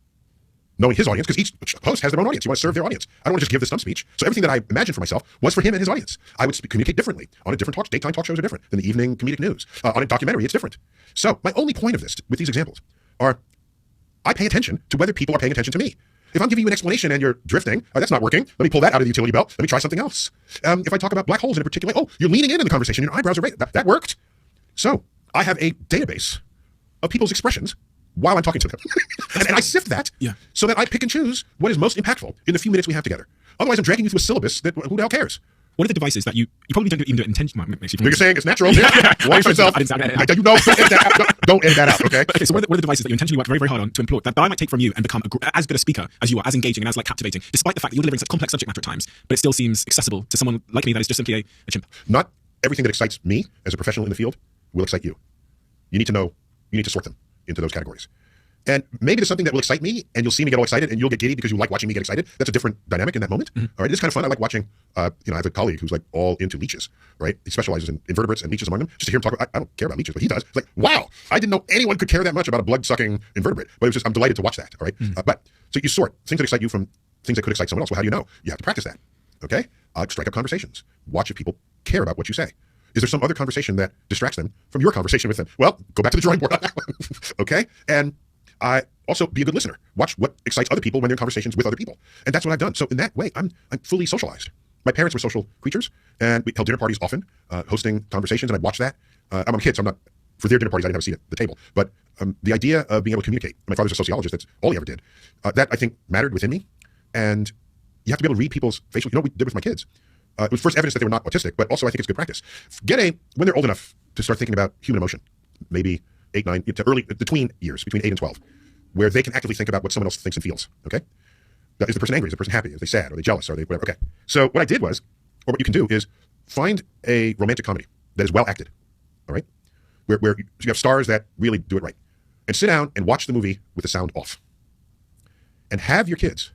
Knowing his audience, because each host has their own audience. You want to serve their audience. I don't want to just give the stump speech. So everything that I imagined for myself was for him and his audience. I would communicate differently. On a different daytime talk shows are different than the evening comedic news. On a documentary, it's different. So my only point of this, with these examples, are I pay attention to whether people are paying attention to me. If I'm giving you an explanation and you're drifting, that's not working. Let me pull that out of the utility belt. Let me try something else. If I talk about black holes in a particular way, oh, you're leaning in the conversation. Your eyebrows are raised. That worked. So I have a database of people's expressions while I'm talking to them. and I sift that so that I pick and choose what is most impactful in the few minutes we have together. Otherwise, I'm dragging you through a syllabus that who the hell cares? What are the devices that you probably don't even do it intentionally? You're saying it's natural. Watch yourself. I didn't say that. You know, don't edit that out, okay? Okay, so what are the devices that you intentionally work very, very hard on to employ that I might take from you and become as good a speaker as you are, as engaging and as captivating, despite the fact that you're delivering such complex subject matter at times, but it still seems accessible to someone like me that is just simply a chimp? Not everything that excites me as a professional in the field will excite you. You need to sort them into those categories. And maybe there's something that will excite me, and you'll see me get all excited, and you'll get giddy because you like watching me get excited. That's a different dynamic in that moment. Mm-hmm. All right, it's kind of fun. I like watching. I have a colleague who's like all into leeches. Right, he specializes in invertebrates and leeches among them. Just to hear him talk, I don't care about leeches, but he does. It's like, wow, I didn't know anyone could care that much about a blood-sucking invertebrate. But it was just, I'm delighted to watch that. All right, so you sort things that excite you from things that could excite someone else. Well, how do you know? You have to practice that. Okay, strike up conversations. Watch if people care about what you say. Is there some other conversation that distracts them from your conversation with them? Well, go back to the drawing board on that one. Okay, and I also be a good listener. Watch what excites other people when they're in conversations with other people. And that's what I've done. So in that way, I'm fully socialized. My parents were social creatures, and we held dinner parties often, hosting conversations, and I'd watch that. I'm a kid, so I'm not, for their dinner parties, I didn't have a seat at the table. But the idea of being able to communicate, my father's a sociologist, that's all he ever did. That, I think, mattered within me. And you have to be able to read people's facial, you know what we did with my kids? It was first evidence that they were not autistic, but also I think it's good practice. When they're old enough to start thinking about human emotion, maybe 8, 9, to early, between years, between 8 and 12, where they can actively think about what someone else thinks and feels, okay? Is the person angry? Is the person happy? Are they sad? Are they jealous? Are they whatever? Okay. So what I did was, or what you can do is find a romantic comedy that is well acted, all right? Where you have stars that really do it right. And sit down and watch the movie with the sound off. And have your kids,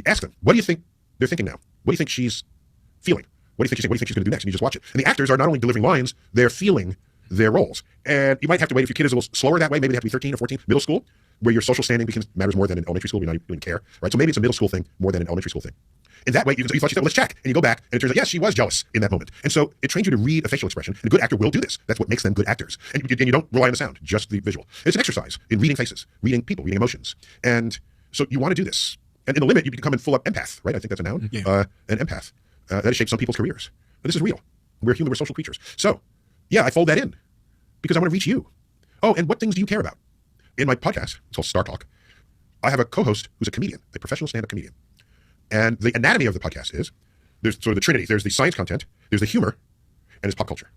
ask them, what do you think they're thinking now? What do you think she's feeling? What do you think she's saying? What do you think she's going to do next? And you just watch it. And the actors are not only delivering lines, they're feeling their roles. And you might have to wait if your kid is a little slower that way. Maybe they have to be 13 or 14, middle school, where your social standing matters more than in elementary school. You don't even care, right? So maybe it's a middle school thing more than an elementary school thing. And that way, you thought you said, well, let's check. And you go back, and it turns out, yes, she was jealous in that moment. And so it trains you to read a facial expression. And a good actor will do this. That's what makes them good actors. And you don't rely on the sound, just the visual. It's an exercise in reading faces, reading people, reading emotions. And so you want to do this. And in the limit, you become a full-up empath, right? I think that's a noun. Yeah. An empath. That has shaped some people's careers. But this is real. We're human, we're social creatures. So, yeah, I fold that in because I want to reach you. Oh, and what things do you care about? In my podcast, it's called Star Talk, I have a co-host who's a comedian, a professional stand-up comedian. And the anatomy of the podcast is, there's sort of the trinity. There's the science content, there's the humor, and there's pop culture.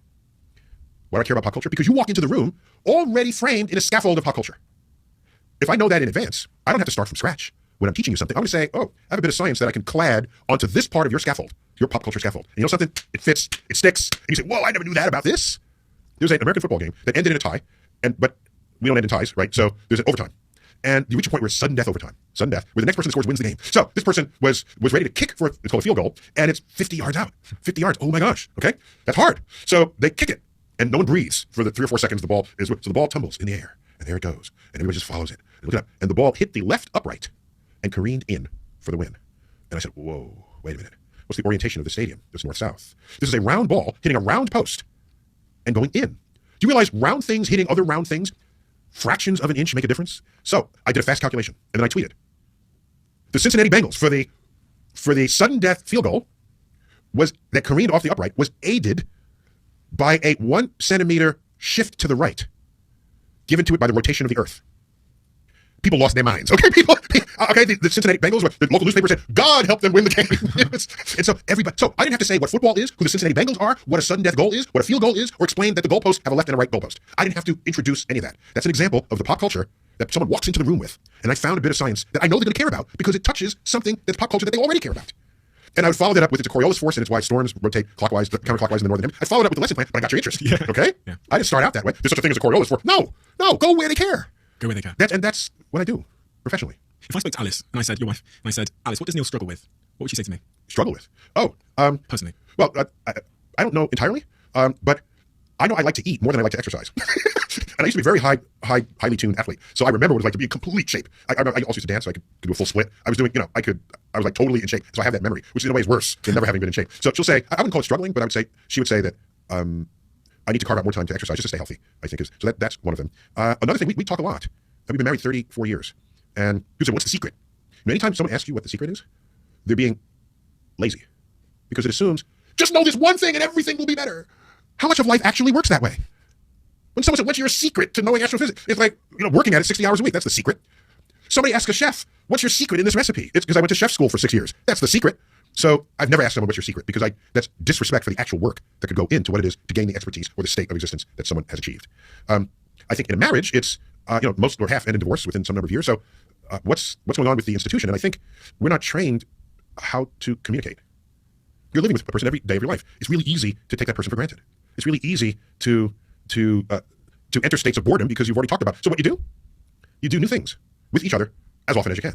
Why do I care about pop culture? Because you walk into the room already framed in a scaffold of pop culture. If I know that in advance, I don't have to start from scratch. When I'm teaching you something, I'm going to say, oh, I have a bit of science that I can clad onto this part of your scaffold, your pop culture scaffold. And you know something? It fits, it sticks. And you say, whoa, I never knew that about this. There's an American football game that ended in a tie, but we don't end in ties, right? So there's an overtime. And you reach a point where it's sudden death overtime. Sudden death, where the next person that scores wins the game. So this person was ready to kick for, it's called a field goal, and it's 50 yards out. 50 yards, oh my gosh, okay? That's hard. So they kick it, and no one breathes for the 3 or 4 seconds the ball is, so the ball tumbles in the air, and there it goes. And everybody just follows it. And look it up. And the ball hit the left upright and careened in for the win. And I said, whoa, wait a minute. What's the orientation of the stadium? It's north-south. This is a round ball hitting a round post and going in. Do you realize round things hitting other round things fractions of an inch make a difference? So I did a fast calculation, and then I tweeted. The Cincinnati Bengals, for the sudden death field goal that careened off the upright, was aided by a 1 centimeter shift to the right, given to it by the rotation of the earth. People lost their minds. Okay, the Cincinnati Bengals, the local newspaper said, God help them win the game. And so everybody, so I didn't have to say what football is, who the Cincinnati Bengals are, what a sudden death goal is, what a field goal is, or explain that the goalposts have a left and a right goalpost. I didn't have to introduce any of that. That's an example of the pop culture that someone walks into the room with. And I found a bit of science that I know they're going to care about because it touches something that's pop culture that they already care about. And I would follow that up with it's a Coriolis force, and it's why storms rotate counterclockwise in the northern hemisphere. I'd follow it up with the lesson plan, but I got your interest. Yeah. Okay? Yeah. I didn't start out that way. There's such a thing as a Coriolis force. No, go where they care. Go where they care. That's what I do professionally. If I spoke to Alice, and I said, your wife, and I said, Alice, what does Neil struggle with? What would she say to me? Struggle with? Personally. Well, I don't know entirely, but I know I like to eat more than I like to exercise. And I used to be a very highly tuned athlete. So I remember what it was like to be in complete shape. I also used to dance, so I could do a full split. I was doing, I was like totally in shape. So I have that memory, which in a way is worse than never having been in shape. So she'll say, I wouldn't call it struggling, but she would say that I need to carve out more time to exercise just to stay healthy, I think. So that's one of them. Another thing, we talk a lot. We've been married 34 years. And people say, what's the secret? Anytime someone asks you what the secret is, they're being lazy. Because it assumes, just know this one thing and everything will be better. How much of life actually works that way? When someone said, what's your secret to knowing astrophysics? It's like, working at it 60 hours a week. That's the secret. Somebody asks a chef, what's your secret in this recipe? It's because I went to chef school for 6 years. That's the secret. So I've never asked someone what's your secret because that's disrespect for the actual work that could go into what it is to gain the expertise or the state of existence that someone has achieved. I think in a marriage, it's, most or half end in divorce within some number of years. So what's going on with the institution? And I think we're not trained how to communicate. You're living with a person every day of your life. It's really easy to take that person for granted. It's really easy to enter states of boredom because you've already talked about. So what you do new things with each other as often as you can.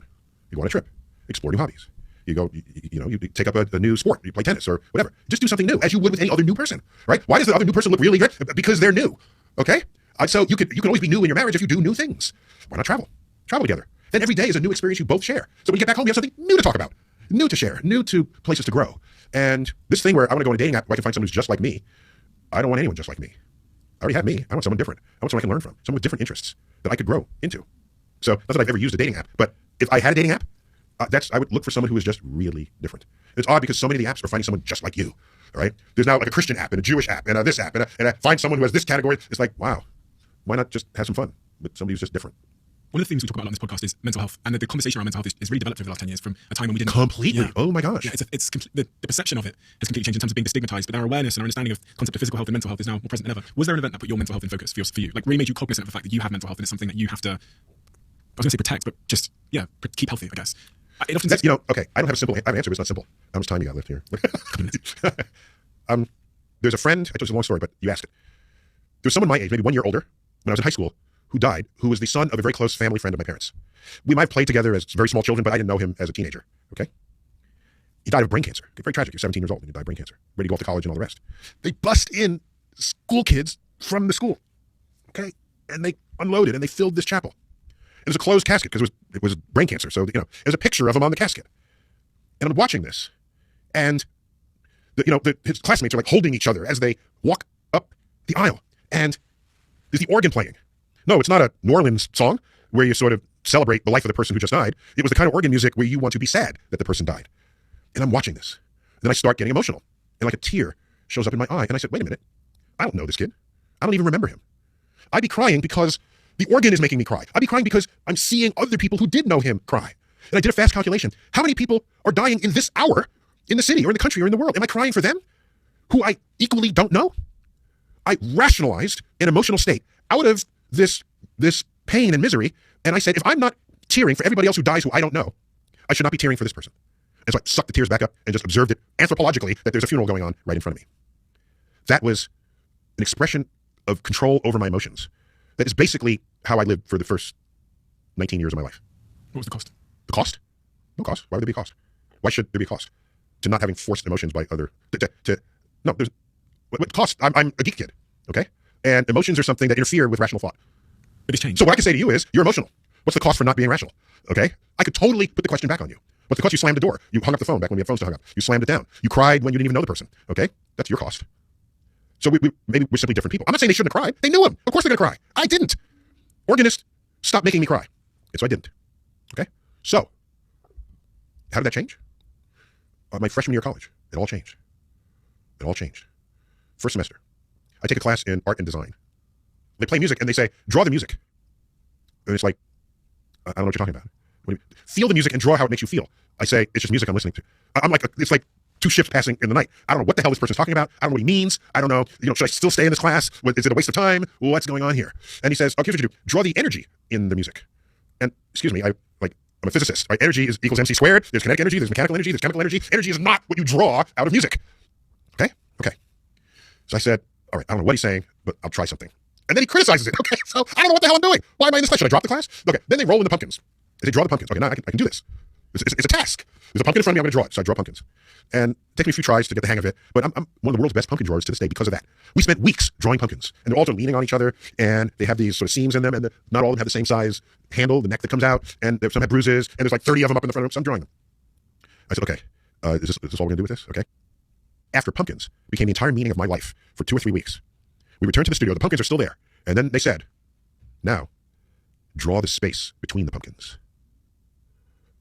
You go on a trip, explore new hobbies. You go, you take up a new sport. You play tennis or whatever. Just do something new as you would with any other new person, right? Why does the other new person look really good? Because they're new, okay? So you can always be new in your marriage if you do new things. Why not travel? Travel together. Then every day is a new experience you both share. So when you get back home, you have something new to talk about, new to share, new to places to grow. And this thing where I want to go on a dating app where I can find someone who's just like me, I don't want anyone just like me. I already have me. I want someone different. I want someone I can learn from, someone with different interests that I could grow into. So not that I've ever used a dating app, but if I had a dating app, I would look for someone who is just really different. It's odd because so many of the apps are finding someone just like you, all right? There's now like a Christian app and a Jewish app and this app and I find someone who has this category. It's like, wow, why not just have some fun with somebody who's just different? One of the things we talk about on this podcast is mental health, and the conversation around mental health is really developed over the last 10 years from a time when we didn't completely. Yeah. Oh my gosh! Yeah, the perception of it has completely changed in terms of being stigmatized, but our awareness and our understanding of concept of physical health and mental health is now more present than ever. Was there an event that put your mental health in focus for you? Like really made you cognizant of the fact that you have mental health and it's something that you have to, I was going to say protect, but just keep healthy, I guess. It often that's, okay. I don't have a simple. I have an answer, but it's not simple. How much time you got left here? There's a friend. I told you a long story, but you asked it. There's someone my age, maybe 1 year older, when I was in high school, who died, who was the son of a very close family friend of my parents. We might have played together as very small children, but I didn't know him as a teenager, okay? He died of brain cancer. Very tragic. You're 17 years old and you die of brain cancer. Ready to go off to college and all the rest. They bust in school kids from the school, okay? And they unloaded and they filled this chapel. And it was a closed casket because it was brain cancer. So, there's a picture of him on the casket. And I'm watching this. And, his classmates are like holding each other as they walk up the aisle. And there's the organ playing. No, it's not a New Orleans song where you sort of celebrate the life of the person who just died. It was the kind of organ music where you want to be sad that the person died. And I'm watching this. And then I start getting emotional. And like a tear shows up in my eye. And I said, wait a minute. I don't know this kid. I don't even remember him. I'd be crying because the organ is making me cry. I'd be crying because I'm seeing other people who did know him cry. And I did a fast calculation. How many people are dying in this hour in the city or in the country or in the world? Am I crying for them who I equally don't know? I rationalized an emotional state out of this pain and misery. And I said, if I'm not tearing for everybody else who dies who I don't know, I should not be tearing for this person. And so I sucked the tears back up and just observed it anthropologically that there's a funeral going on right in front of me. That was an expression of control over my emotions. That is basically how I lived for the first 19 years of my life. What was the cost? The cost? No cost. Why would there be a cost? Why should there be a cost? To not having forced emotions by other... No, there's... What cost? I'm a geek kid, okay? And emotions are something that interfere with rational thought. But it's changed. So what I can say to you is, you're emotional. What's the cost for not being rational? Okay? I could totally put the question back on you. What's the cost? You slammed the door. You hung up the phone back when we had phones to hung up. You slammed it down. You cried when you didn't even know the person. Okay? That's your cost. So maybe we're simply different people. I'm not saying they shouldn't have cried. They knew him. Of course they're going to cry. I didn't. organist, stop making me cry. And so I didn't. Okay? So, how did that change? My freshman year of college, it all changed. It all changed. First semester, I take a class in art and design. They play music and they say, draw the music. And it's like, I don't know what you're talking about. What do you, feel the music and draw how it makes you feel. I say, it's just music I'm listening to. I'm like, it's like two shifts passing in the night. I don't know what the hell this person's talking about. I don't know what he means. I don't know, should I still stay in this class? Is it a waste of time? What's going on here? And he says, okay, here's what you do. Draw the energy in the music. And excuse me, I'm a physicist. Right? Energy equals MC squared. There's kinetic energy, there's mechanical energy, there's chemical energy. Energy is not what you draw out of music. Okay? Okay. So I said, all right, I don't know what he's saying, but I'll try something. And then he criticizes it. Okay, so I don't know what the hell I'm doing. Why am I in this class? Should I drop the class? Okay, then they roll in the pumpkins. They draw the pumpkins. Okay, now I can do this. It's a task. There's a pumpkin in front of me, I'm going to draw it. So I draw pumpkins. And it takes me a few tries to get the hang of it, but I'm one of the world's best pumpkin drawers to this day because of that. We spent weeks drawing pumpkins, and they're all leaning on each other, and they have these sort of seams in them, and not all of them have the same size handle, the neck that comes out, and some have bruises, and there's like 30 of them up in the front of them, so I'm drawing them. I said, okay, is this all we're going to do with this? Okay. After pumpkins became the entire meaning of my life for 2 or 3 weeks. We returned to the studio. The pumpkins are still there. And then they said, now, draw the space between the pumpkins.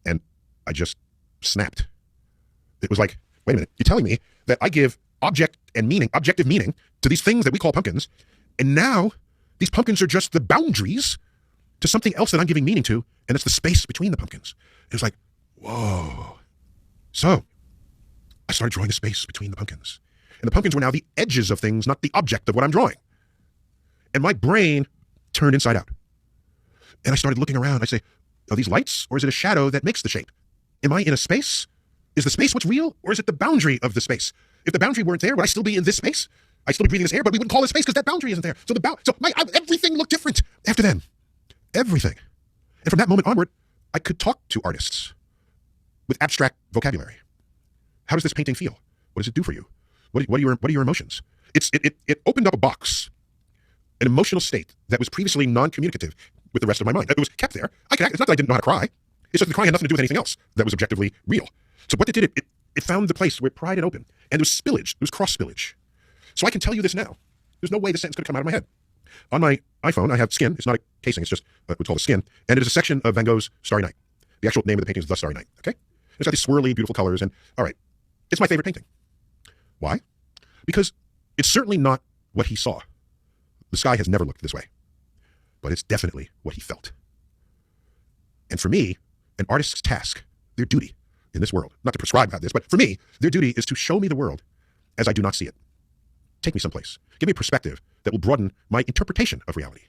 And I just snapped. It was like, wait a minute, you're telling me that I give objective meaning to these things that we call pumpkins, and now these pumpkins are just the boundaries to something else that I'm giving meaning to, and it's the space between the pumpkins. It was like, whoa. So, I started drawing the space between the pumpkins. And the pumpkins were now the edges of things, not the object of what I'm drawing. And my brain turned inside out. And I started looking around. I say, are these lights, or is it a shadow that makes the shape? Am I in a space? Is the space what's real, or is it the boundary of the space? If the boundary weren't there, would I still be in this space? I'd still be breathing this air, but we wouldn't call it space because that boundary isn't there. So everything looked different after then. Everything. And from that moment onward, I could talk to artists with abstract vocabulary. How does this painting feel? What does it do for you? What are your emotions? It opened up a box, an emotional state that was previously non-communicative with the rest of my mind. It was kept there. I could act. It's not that I didn't know how to cry. It's just the crying had nothing to do with anything else that was objectively real. So what it did, it found the place where it pried it open. And there was spillage. There was cross spillage. So I can tell you this now. There's no way the sentence could have come out of my head. On my iPhone, I have Skin. It's not a casing. It's just what's called a skin. And it is a section of Van Gogh's Starry Night. The actual name of the painting is The Starry Night. Okay? It's got these swirly, beautiful colors. And all right, it's my favorite painting. Why? Because it's certainly not what he saw. The sky has never looked this way. But it's definitely what he felt. And for me, an artist's task, their duty in this world, not to prescribe about this, but for me, their duty is to show me the world as I do not see it. Take me someplace. Give me a perspective that will broaden my interpretation of reality.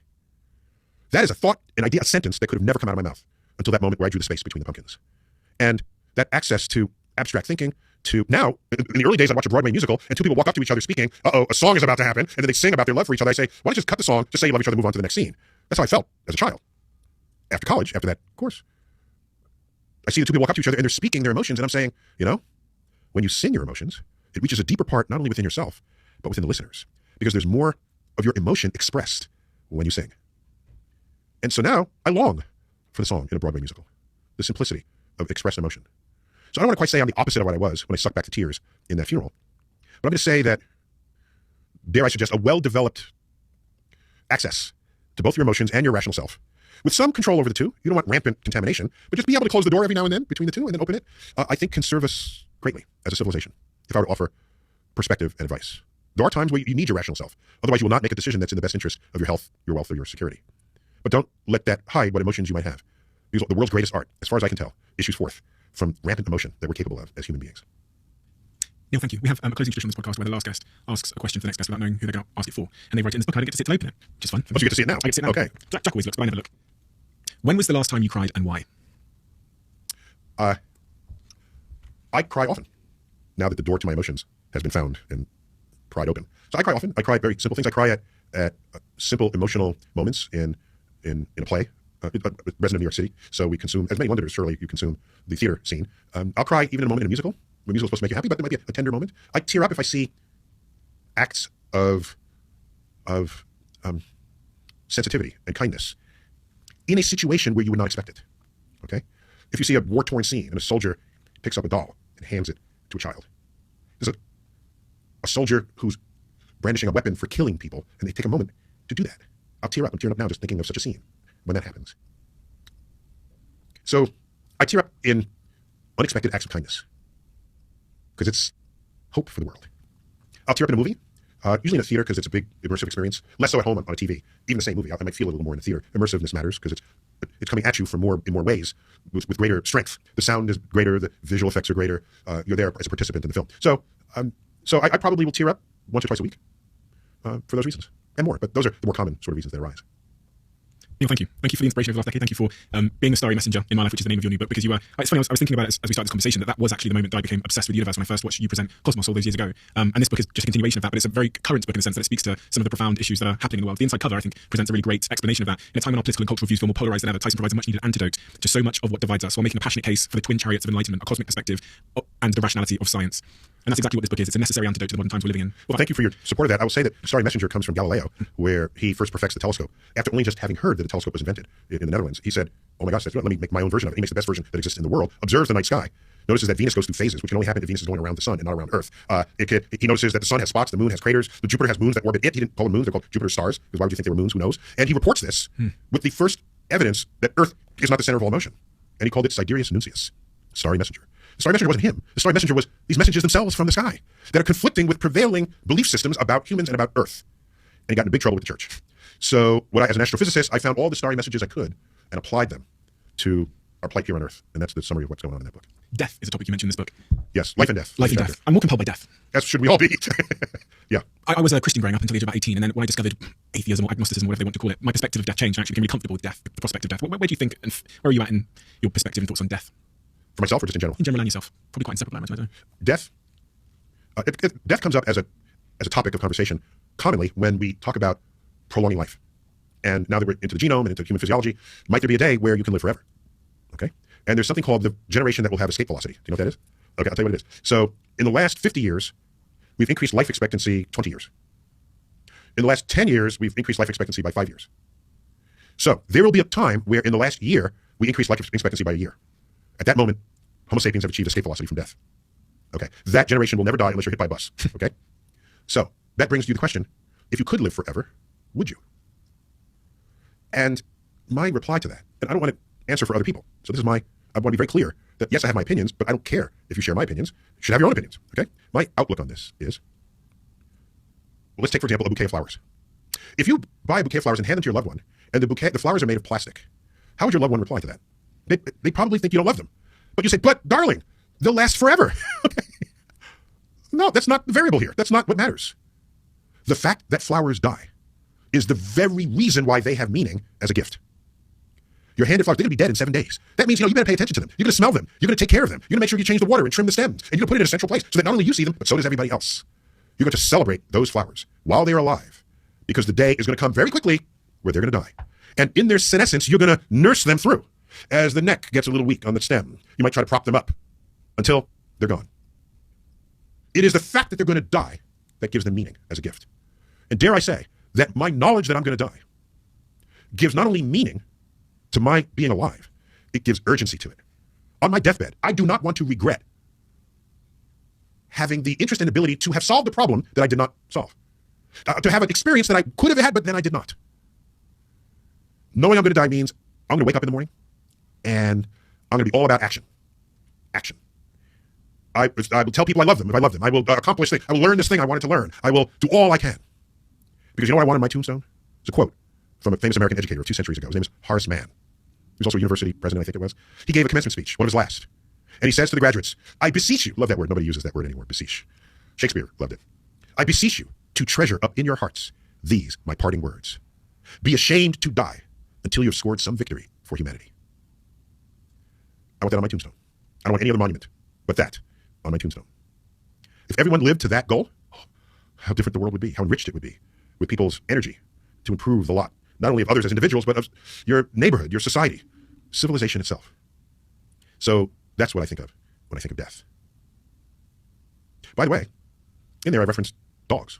That is a thought, an idea, a sentence that could have never come out of my mouth until that moment where I drew the space between the pumpkins. And that access to abstract thinking, to now, in the early days, I'd watch a Broadway musical, and two people walk up to each other speaking, a song is about to happen, and then they sing about their love for each other. I say, why don't you just cut the song, just say you love each other, move on to the next scene. That's how I felt as a child. After college, after that course, I see the two people walk up to each other, and they're speaking their emotions, and I'm saying, when you sing your emotions, it reaches a deeper part, not only within yourself, but within the listeners. Because there's more of your emotion expressed when you sing. And so now, I long for the song in a Broadway musical. The simplicity of expressed emotion. So I don't want to quite say I'm the opposite of what I was when I sucked back to tears in that funeral. But I'm going to say that, dare I suggest, a well-developed access to both your emotions and your rational self, with some control over the two. You don't want rampant contamination, but just be able to close the door every now and then between the two and then open it, I think can serve us greatly as a civilization, if I were to offer perspective and advice. There are times where you need your rational self. Otherwise, you will not make a decision that's in the best interest of your health, your wealth, or your security. But don't let that hide what emotions you might have. Because the world's greatest art, as far as I can tell, issues forth from rampant emotion that we're capable of as human beings. Neil, thank you. We have a closing tradition on this podcast where the last guest asks a question for the next guest without knowing who they're going to ask it for. And they write it in this book. I don't get to sit to open it, which is fun. Oh, so you get to see it now? I get to see it now. Okay. Jack always looks, but I never look. When was the last time you cried and why? I cry often, now that the door to my emotions has been found and pried open. So I cry often. I cry at very simple things. I cry at simple emotional moments in a play. Resident of New York City, so we consume, as many Londoners, surely you consume the theater scene. I'll cry even in a moment in a musical. The musical is supposed to make you happy, but there might be a tender moment. I tear up if I see acts of sensitivity and kindness in a situation where you would not expect it. Okay? If you see a war-torn scene and a soldier picks up a doll and hands it to a child. There's a soldier who's brandishing a weapon for killing people, and they take a moment to do that. I'll tear up. I'm tearing up now just thinking of such a scene. when that happens. So I tear up in unexpected acts of kindness because it's hope for the world. I'll tear up in a movie, usually in a theater because it's a big immersive experience. Less so at home on a TV. Even the same movie, I might feel a little more in the theater. Immersiveness matters because it's coming at you in more ways with greater strength. The sound is greater, the visual effects are greater. You're there as a participant in the film. So I probably will tear up once or twice a week for those reasons and more. But those are the more common sort of reasons that arise. Neil, thank you. Thank you for the inspiration over the last decade. Thank you for being the starry messenger in my life, which is the name of your new book. Because you were, it's funny, I was thinking about it as we started this conversation, that was actually the moment that I became obsessed with the universe when I first watched you present Cosmos all those years ago. And this book is just a continuation of that, but it's a very current book in the sense that it speaks to some of the profound issues that are happening in the world. The inside cover, I think, presents a really great explanation of that. In a time when our political and cultural views feel more polarized than ever, Tyson provides a much needed antidote to so much of what divides us, while making a passionate case for the twin chariots of enlightenment, a cosmic perspective, and the rationality of science. And that's exactly what this book is. It's a necessary antidote to the modern times we're living in. Well, thank you for your support of that. I will say that Starry Messenger comes from Galileo, where he first perfects the telescope. After only just having heard that the telescope was invented in the Netherlands, he said, oh my gosh, let me make my own version of it. He makes the best version that exists in the world, observes the night sky, notices that Venus goes through phases, which can only happen if Venus is going around the sun and not around Earth. He notices that the sun has spots, the moon has craters, the Jupiter has moons that orbit it. He didn't call them moons, they're called Jupiter stars, because why would you think they were moons? Who knows? And he reports this with the first evidence that Earth is not the center of all motion. And he called it Sidereus Nuncius, Starry Messenger. The Starry Messenger wasn't him. The Starry Messenger was these messages themselves from the sky that are conflicting with prevailing belief systems about humans and about Earth. And he got into big trouble with the church. So as an astrophysicist, I found all the starry messages I could and applied them to our plight here on Earth. And that's the summary of what's going on in that book. Death is a topic you mentioned in this book. Yes, life and death. Life and death. I'm more compelled by death. As should we all be. Yeah. I was a Christian growing up until the age of about 18, and then when I discovered atheism or agnosticism, whatever they want to call it, my perspective of death changed and I actually became really comfortable with death, the prospect of death. Where do you think, and where are you at in your perspective and thoughts on death? For myself or just in general? In general and yourself. Probably quite inseparable, I imagine. Death? Death comes up as a topic of conversation commonly when we talk about prolonging life. And now that we're into the genome and into human physiology, might there be a day where you can live forever? Okay? And there's something called the generation that will have escape velocity. Do you know what that is? Okay, I'll tell you what it is. So in the last 50 years, we've increased life expectancy 20 years. In the last 10 years, we've increased life expectancy by 5 years. So there will be a time where in the last year, we increased life expectancy by a year. At that moment, Homo sapiens have achieved escape velocity from death. Okay? That generation will never die unless you're hit by a bus. Okay? So that brings you the question, if you could live forever, would you? And my reply to that, and I don't want to answer for other people, so I want to be very clear that yes, I have my opinions, but I don't care if you share my opinions. You should have your own opinions, okay? My outlook on this is, well, let's take, for example, a bouquet of flowers. If you buy a bouquet of flowers and hand them to your loved one, and the flowers are made of plastic, how would your loved one reply to that? They probably think you don't love them. But you say, but darling, they'll last forever. Okay? No, that's not the variable here. That's not what matters. The fact that flowers die is the very reason why they have meaning as a gift. Your handed flowers, they're going to be dead in 7 days. That means, you better pay attention to them. You're going to smell them. You're going to take care of them. You're going to make sure you change the water and trim the stems. And you're going to put it in a central place so that not only you see them, but so does everybody else. You're going to celebrate those flowers while they're alive because the day is going to come very quickly where they're going to die. And in their senescence, you're going to nurse them through. As the neck gets a little weak on the stem, you might try to prop them up until they're gone. It is the fact that they're going to die that gives them meaning as a gift. And dare I say that my knowledge that I'm going to die gives not only meaning to my being alive, it gives urgency to it. On my deathbed, I do not want to regret having the interest and ability to have solved the problem that I did not solve. To have an experience that I could have had, but then I did not. Knowing I'm going to die means I'm going to wake up in the morning and I'm going to be all about action. Action. I will tell people I love them if I love them. I will accomplish things. I will learn this thing I wanted to learn. I will do all I can. Because you know what I want on my tombstone? It's a quote from a famous American educator of 2 centuries ago. His name is Horace Mann. He was also a university president, I think it was. He gave a commencement speech, one of his last. And he says to the graduates, I beseech you, love that word, nobody uses that word anymore, beseech. Shakespeare loved it. I beseech you to treasure up in your hearts these, my parting words. Be ashamed to die until you have scored some victory for humanity. I want that on my tombstone. I don't want any other monument but that on my tombstone. If everyone lived to that goal, how different the world would be, how enriched it would be with people's energy to improve the lot, not only of others as individuals, but of your neighborhood, your society, civilization itself. So that's what I think of when I think of death. By the way, in there I referenced dogs.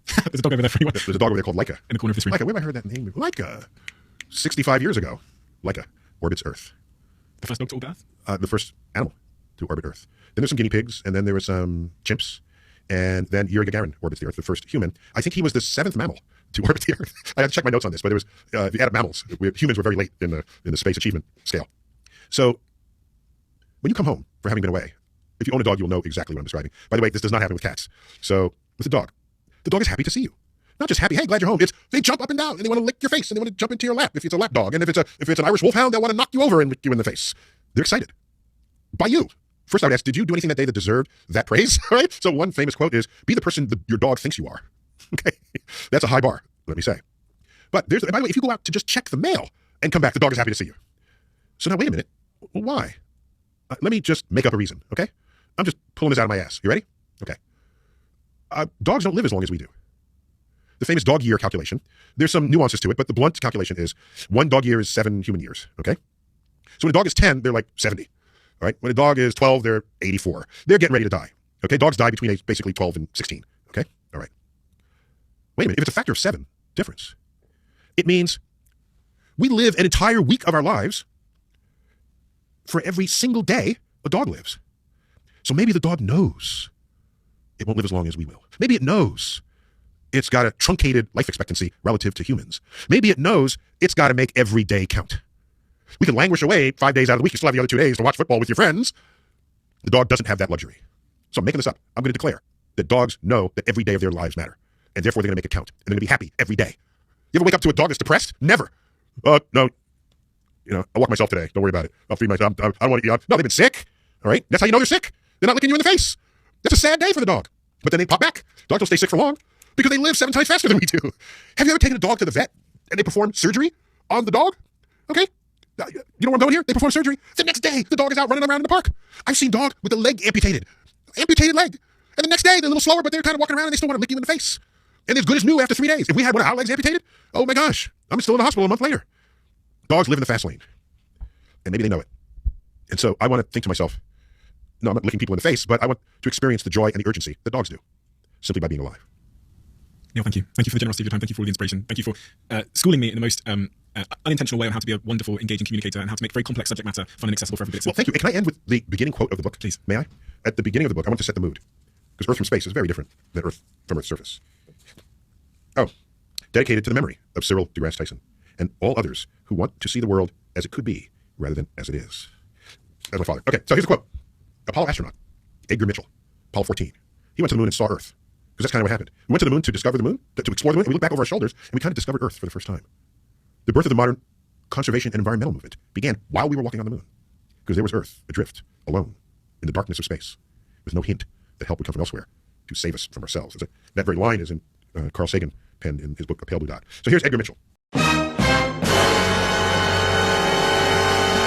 There's a dog over there for anyone. There's a dog over there called Laika. In the corner of the screen. Laika, where have I heard that name? Laika. 65 years ago, Laika orbits Earth. The first dog to orbit Earth? The first animal to orbit Earth. Then there's some guinea pigs, and then there were some chimps, and then Yuri Gagarin orbits the Earth, the first human. I think he was the 7th mammal to orbit the Earth. I have to check my notes on this, but it was the added mammals. Humans were very late in the space achievement scale. So when you come home for having been away, if you own a dog, you'll know exactly what I'm describing. By the way, this does not happen with cats. So with the dog is happy to see you. Not just happy, hey, glad you're home. It's they jump up and down and they want to lick your face and they want to jump into your lap if it's a lap dog. And if it's an Irish wolfhound, they'll want to knock you over and lick you in the face. They're excited. By you. First, I would ask, did you do anything that day that deserved that praise? All right? So one famous quote is, be the person your dog thinks you are. Okay? That's a high bar, let me say. But by the way, if you go out to just check the mail and come back, the dog is happy to see you. So now, wait a minute. Why? Let me just make up a reason, okay? I'm just pulling this out of my ass. You ready? Okay. Dogs don't live as long as we do. The famous dog year calculation, there's some nuances to it, but the blunt calculation is 1 dog year is 7 human years, okay? So when a dog is 10, they're like 70. All right. When a dog is 12, they're 84. They're getting ready to die. Okay. Dogs die between age basically 12 and 16. Okay. All right. Wait a minute. If it's a factor of 7 difference, it means we live an entire week of our lives for every single day a dog lives. So maybe the dog knows it won't live as long as we will. Maybe it knows it's got a truncated life expectancy relative to humans. Maybe it knows it's got to make every day count. We can languish away 5 days out of the week. You still have the other 2 days to watch football with your friends. The dog doesn't have that luxury. So I'm making this up. I'm going to declare that dogs know that every day of their lives matter. And therefore, they're going to make it count. And they're going to be happy every day. You ever wake up to a dog that's depressed? Never. No. I walk myself today. Don't worry about it. I'll feed myself. I don't want to eat. No, they've been sick. All right? That's how you know they're sick. They're not licking you in the face. That's a sad day for the dog. But then they pop back. Dogs don't stay sick for long because they live 7 times faster than we do. Have you ever taken a dog to the vet and they perform surgery on the dog? Okay? You know where I'm going here? They perform surgery. The next day, the dog is out running around in the park. I've seen dog with the leg amputated. Amputated leg. And the next day, they're a little slower, but they're kind of walking around and they still want to lick you in the face. And they're as good as new after 3 days. If we had one of our legs amputated, oh my gosh, I'm still in the hospital a month later. Dogs live in the fast lane. And maybe they know it. And so I want to think to myself, no, I'm not licking people in the face, but I want to experience the joy and the urgency that dogs do, simply by being alive. Neil, thank you. Thank you for the generosity of your time. Thank you for all the inspiration. Thank you for schooling me in the most unintentional way on how to be a wonderful, engaging communicator and how to make very complex subject matter fun and accessible for everybody. Well, thank you. And can I end with the beginning quote of the book? Please. May I? At the beginning of the book, I want to set the mood. Because Earth from space is very different than Earth from Earth's surface. Oh, dedicated to the memory of Cyril deGrasse Tyson and all others who want to see the world as it could be rather than as it is. That's my father. Okay, so here's a quote. Apollo astronaut, Edgar Mitchell, Apollo 14. He went to the moon and saw Earth. Because that's kind of what happened. We went to the moon to discover the moon, to explore the moon, and we looked back over our shoulders, and we kind of discovered Earth for the first time. The birth of the modern conservation and environmental movement began while we were walking on the moon. Because there was Earth, adrift, alone, in the darkness of space, with no hint that help would come from elsewhere to save us from ourselves. That very line is in Carl Sagan penned in his book, A Pale Blue Dot. So here's Edgar Mitchell.